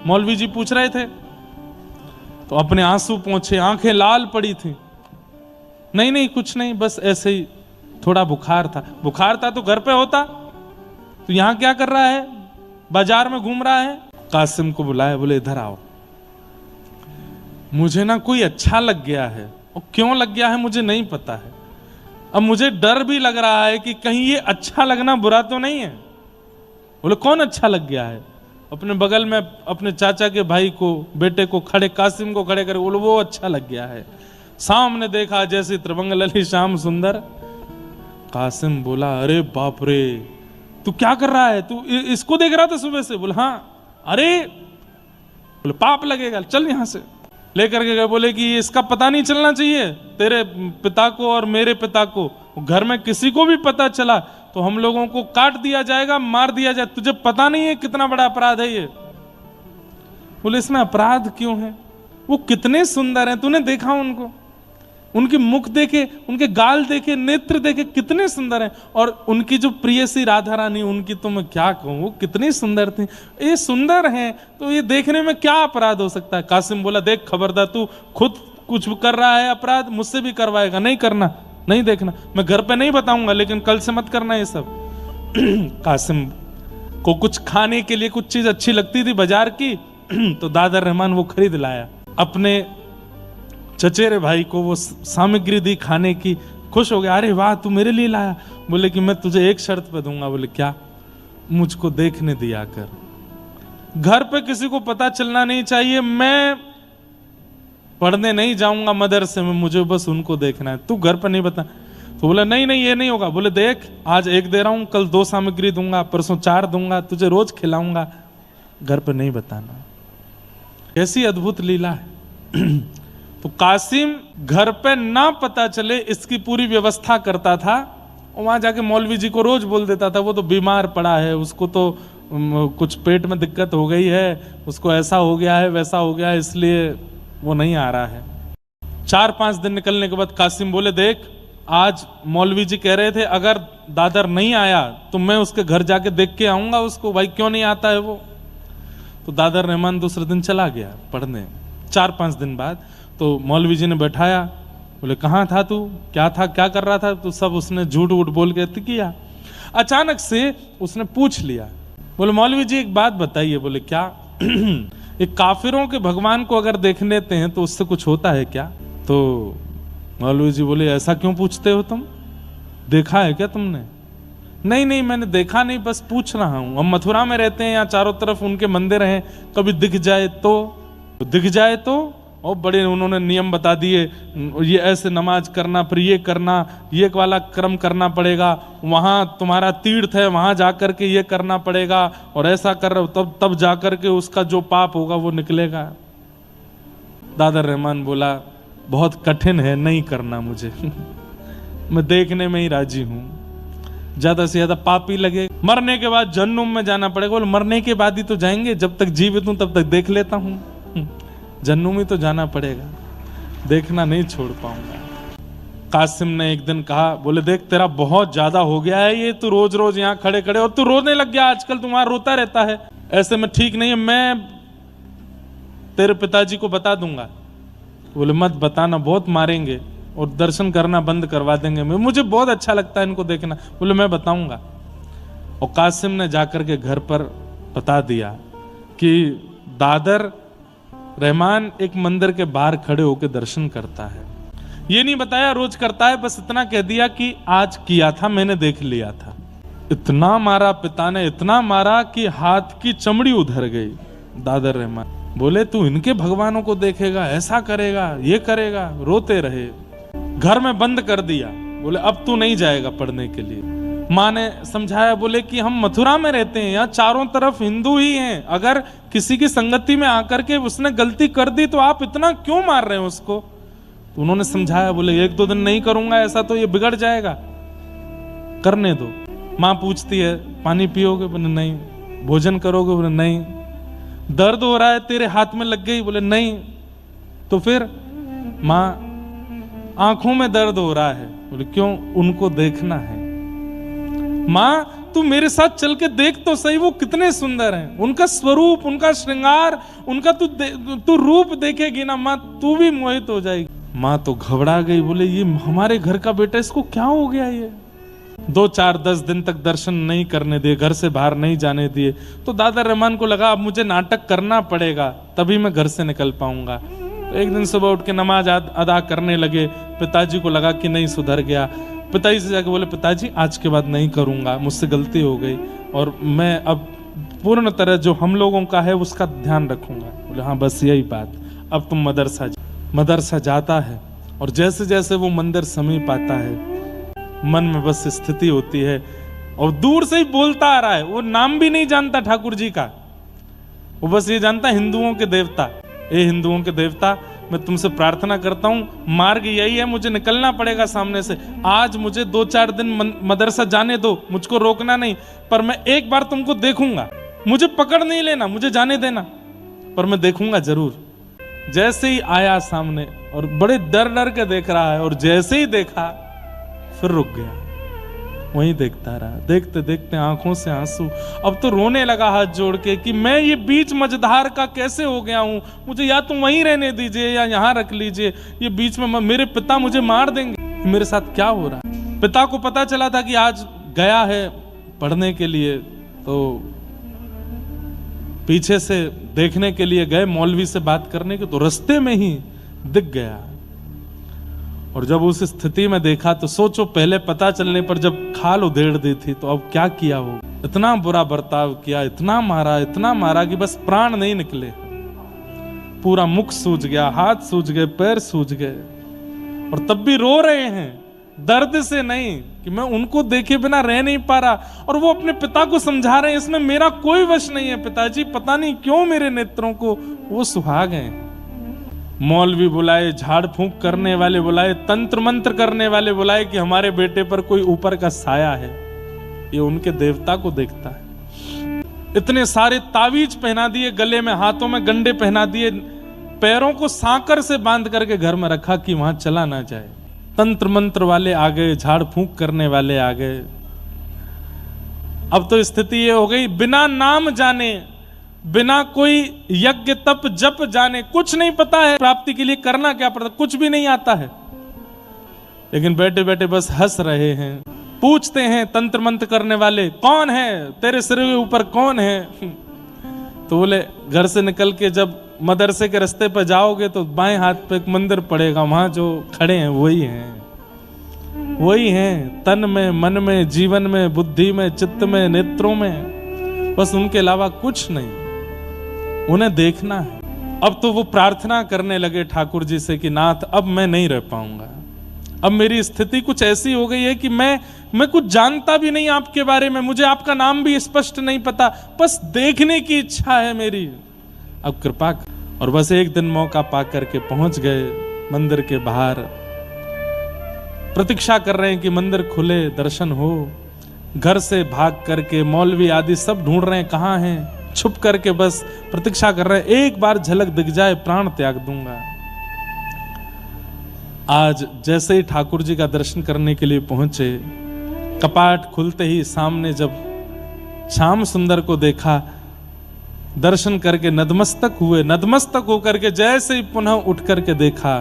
मौलवी जी पूछ रहे थे। तो अपने आंसू पोंछे, आंखें लाल पड़ी थी। नहीं कुछ नहीं, बस ऐसे ही थोड़ा बुखार था। बुखार था तो घर पे होता, तो यहां क्या कर रहा है, बाजार में घूम रहा है। कासिम को बुलाया, बोले इधर आओ, मुझे ना कोई अच्छा लग गया है, और क्यों लग गया है मुझे नहीं पता है। अब मुझे डर भी लग रहा है कि कहीं ये अच्छा लगना बुरा तो नहीं है। बोले कौन अच्छा लग गया है? अपने बगल में अपने चाचा के भाई को, बेटे को खड़े, कासिम को खड़े करे, बोले वो अच्छा लग गया है। सामने देखा जैसे त्रिभंग ललित श्याम सुंदर। कासिम बोला, अरे बाप रे, तू क्या कर रहा है, तू इसको देख रहा था सुबह से? बोले हाँ। अरे, बोले पाप लगेगा, चल यहां से। लेकर के गए, बोले कि इसका पता नहीं चलना चाहिए तेरे पिता को और मेरे पिता को। घर में किसी को भी पता चला तो हम लोगों को काट दिया जाएगा, मार दिया जाए। तुझे पता नहीं है कितना बड़ा अपराध है ये? बोले इसमें अपराध क्यों है? वो कितने सुंदर हैं, तूने देखा उनको? उनके मुख देखे, उनके गाल देखे, नेत्र देखे, कितने सुंदर हैं। और उनकी जो प्रियसी राधा रानी, उनकी तो मैं क्या कहूं, वो कितनी सुंदर थी। ये सुंदर हैं तो ये देखने में क्या अपराध हो सकता है? कासिम बोला, देख खबरदार, तू खुद कुछ कर रहा है अपराध, मुझसे भी करवाएगा। नहीं करना, नहीं देखना, मैं घर पे नहीं बताऊंगा, लेकिन कल से मत करना ये सब। कासिम को कुछ खाने के लिए कुछ चीज अच्छी लगती थी बाजार की, तो दादर रहमान वो खरीद लाया। अपने चचेरे भाई को वो सामग्री दी खाने की, खुश हो गया, अरे वाह तू मेरे लिए लाया। बोले कि मैं तुझे एक शर्त पे दूंगा। बोले क्या? मुझको देखने दिया कर, घर पे किसी को पता चलना नहीं चाहिए, मैं पढ़ने नहीं जाऊंगा मदरसे में, मुझे बस उनको देखना है, तू घर पर नहीं बता। तो बोला नहीं नहीं ये नहीं होगा। बोले देख आज 1 दे रहा हूं, कल 2 सामग्री दूंगा, परसों 4 दूंगा, तुझे रोज खिलाऊंगा, घर पर नहीं बताना। कैसी अद्भुत लीला है। तो कासिम घर पे ना पता चले इसकी पूरी व्यवस्था करता था, और वहां जाके मौलवी जी को रोज बोल देता था वो तो बीमार पड़ा है, उसको तो कुछ पेट में दिक्कत हो गई है, उसको ऐसा हो गया है वैसा हो गया है, इसलिए वो नहीं आ रहा है। 4-5 दिन निकलने के बाद कासिम बोले देख आज मौलवी जी कह रहे थे अगर दादर नहीं आया तो मैं उसके घर जाके देख के आऊंगा उसको, भाई क्यों नहीं आता है वो। तो दादर रहमान दूसरे दिन चला गया पढ़ने। 4-5 दिन बाद तो मौलवी जी ने बैठाया, बोले कहाँ था तू, क्या था, क्या कर रहा था? तो सब उसने झूठ वूठ बोल के किया। अचानक से उसने पूछ लिया, बोले मौलवी जी एक बात बताइए। बोले क्या? एक काफिरों के भगवान को अगर देख लेते हैं तो उससे कुछ होता है क्या? तो मौलवी जी बोले ऐसा क्यों पूछते हो तुम, देखा है क्या तुमने? नहीं नहीं मैंने देखा नहीं, बस पूछ रहा हूं। हम मथुरा में रहते हैं, यहाँ चारों तरफ उनके मंदिर हैं, कभी दिख जाए तो और बड़े उन्होंने नियम बता दिए, ये ऐसे नमाज करना, फिर ये करना, ये वाला क्रम करना पड़ेगा, वहां तुम्हारा तीर्थ है वहां जाकर के ये करना पड़ेगा, और ऐसा कर रहे हो तब जाकर के उसका जो पाप होगा वो निकलेगा। दादर रहमान बोला बहुत कठिन है, नहीं करना मुझे। मैं देखने में ही राजी हूं, ज्यादा से ज्यादा पापी लगे, मरने के बाद जन्नम में जाना पड़ेगा। बोले मरने के बाद ही तो जाएंगे, जब तक जीवित हूं तब तक देख लेता हूं, जन्नम ही तो जाना पड़ेगा, देखना नहीं छोड़ पाऊंगा। कासिम ने एक दिन कहा, बोले देख तेरा बहुत ज्यादा हो गया है ये, तू रोज रोज यहाँ खड़े खड़े और तू रोने लग गया आजकल, तुम्हारा रोता रहता है, ऐसे में ठीक नहीं है, मैं तेरे पिताजी को बता दूंगा। बोले मत बताना, बहुत मारेंगे और दर्शन करना बंद करवा देंगे, मुझे बहुत अच्छा लगता है इनको देखना। बोले मैं बताऊंगा। और कासिम ने जाकर के घर पर बता दिया कि दादर रहमान एक मंदिर के बाहर खड़े होकर दर्शन करता है। ये नहीं बताया रोज करता है, बस इतना कह दिया कि आज किया था, मैंने देख लिया था। इतना मारा पिता ने, इतना मारा कि हाथ की चमड़ी उधर गई। दादर रहमान बोले तू इनके भगवानों को देखेगा, ऐसा करेगा, ये करेगा, रोते रहे। घर में बंद कर दिया। बोले अब तू नहीं जाएगा पढ़ने के लिए। माँ ने समझाया, बोले कि हम मथुरा में रहते हैं, यहाँ चारों तरफ हिंदू ही हैं, अगर किसी की संगति में आकर के उसने गलती कर दी तो आप इतना क्यों मार रहे हैं उसको? तो उन्होंने समझाया, बोले 1-2 दिन नहीं करूंगा ऐसा तो ये बिगड़ जाएगा, करने दो। माँ पूछती है पानी पियोगे? बोले नहीं। भोजन करोगे? बोले नहीं। दर्द हो रहा है तेरे हाथ में लग गई? बोले नहीं। तो फिर? माँ आंखों में दर्द हो रहा है। बोले क्यों? उनको देखना है। माँ तू मेरे साथ चल के देख तो सही, वो कितने सुंदर हैं, उनका स्वरूप, उनका श्रृंगार, उनका तू रूप देखेगी ना माँ, तू भी मोहित हो जाएगी। माँ तो घबरा गई, बोले ये हमारे घर का बेटा, इसको क्या हो गया? ये 2-4-10 दिन तक दर्शन नहीं करने दिए, घर से बाहर नहीं जाने दिए। तो दादर रहमान को लगा अब मुझे नाटक करना पड़ेगा, तभी मैं घर से निकल पाऊंगा। तो एक दिन सुबह उठ के नमाज अदा करने लगे। पिताजी को लगा कि नहीं सुधर गया। पिताजी से जाके बोले पिताजी आज के बाद नहीं करूंगा, मुझसे गलती हो गई और मैं अब पूर्ण तरह जो हम लोगों का है उसका ध्यान रखूंगा। बोले हाँ बस यही बात, अब तुम मदरसा जाता है। और जैसे जैसे वो मंदिर समीप आता है मन में बस स्थिति होती है, और दूर से ही बोलता आ रहा है, वो नाम भी नहीं जानता ठाकुर जी का, वो बस ये जानता हिंदुओं के देवता। ए हिंदुओं के देवता, मैं तुमसे प्रार्थना करता हूं, मार्ग यही है, मुझे निकलना पड़ेगा सामने से, आज मुझे 2-4 दिन मदरसा जाने दो, मुझको रोकना नहीं, पर मैं एक बार तुमको देखूंगा, मुझे पकड़ नहीं लेना, मुझे जाने देना, पर मैं देखूंगा जरूर। जैसे ही आया सामने और बड़े डर डर के देख रहा है, और जैसे ही देखा फिर रुक गया, वहीं देखता रहा। देखते देखते आंखों से आंसू, अब तो रोने लगा हाथ जोड़ के कि मैं ये बीच मझधार का कैसे हो गया हूं, मुझे या तो वहीं रहने दीजिए या यहां रख लीजिए, ये बीच में मेरे पिता मुझे मार देंगे, मेरे साथ क्या हो रहा है। पिता को पता चला था कि आज गया है पढ़ने के लिए, तो पीछे से देखने के लिए गए मौलवी से बात करने के, तो रास्ते में ही दिख गया और जब उस स्थिति में देखा तो सोचो, पहले पता चलने पर जब खाल उधेड़ दी थी तो अब क्या किया वो। इतना बुरा बर्ताव किया, इतना मारा कि बस प्राण नहीं निकले। पूरा मुख सूज गया, हाथ सूज गए, पैर सूज गए, और तब भी रो रहे हैं दर्द से नहीं कि मैं उनको देखे बिना रह नहीं पा रहा। और वो अपने पिता को समझा रहे हैं, इसमें मेरा कोई वश नहीं है पिताजी, पता नहीं क्यों मेरे नेत्रों को वो सुहा गए। मौलवी बुलाए, झाड़ फूंक करने वाले बुलाए, तंत्र मंत्र करने वाले बुलाए कि हमारे बेटे पर कोई ऊपर का साया है, ये उनके देवता को देखता है। इतने सारे तावीज पहना दिए, गले में हाथों में गंडे पहना दिए, पैरों को सांकर से बांध करके घर में रखा कि वहां चला ना जाए। तंत्र मंत्र वाले आ गए, झाड़ फूंक करने वाले आ गए। अब तो स्थिति ये हो गई, बिना नाम जाने, बिना कोई यज्ञ तप जप जाने, कुछ नहीं पता है प्राप्ति के लिए करना क्या पड़ता, कुछ भी नहीं आता है, लेकिन बैठे बैठे बस हंस रहे हैं। पूछते हैं तंत्र मंत्र करने वाले, कौन है तेरे सिर के ऊपर, कौन है? तो बोले, घर से निकल के जब मदरसे के रास्ते पर जाओगे तो बाएं हाथ पे एक मंदिर पड़ेगा, वहां जो खड़े हैं वही हैं, वही हैं, तन में, मन में, जीवन में, बुद्धि में, चित्त में, नेत्रों में, बस उनके अलावा कुछ नहीं, उन्हें देखना है। अब तो वो प्रार्थना करने लगे ठाकुर जी से कि नाथ अब मैं नहीं रह पाऊंगा, अब मेरी स्थिति कुछ ऐसी हो गई है कि मैं कुछ जानता भी नहीं आपके बारे में, मुझे आपका नाम भी स्पष्ट नहीं पता, बस देखने की इच्छा है मेरी, अब कृपा। और बस एक दिन मौका पा करके पहुंच गए मंदिर के बाहर, प्रतीक्षा कर रहे हैं कि मंदिर खुले, दर्शन हो। घर से भाग करके मौलवी आदि सब ढूंढ रहे हैं कहाँ हैं, छुप करके बस प्रतीक्षा कर रहे हैं, एक बार झलक दिख जाए प्राण त्याग दूंगा। आज जैसे ही ठाकुर जी का दर्शन करने के लिए पहुंचे, कपाट खुलते ही सामने जब श्याम सुंदर को देखा, दर्शन करके नतमस्तक हुए, नतमस्तक होकर के जैसे ही पुनः उठ करके देखा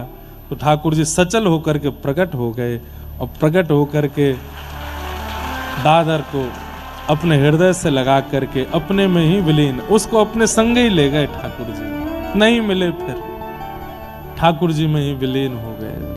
तो ठाकुर जी सचल होकर के प्रकट हो गए, और प्रकट होकर के दादर को अपने हृदय से लगा करके अपने में ही विलीन, उसको अपने संग ही ले गए ठाकुर जी, नहीं मिले फिर, ठाकुर जी में ही विलीन हो गए।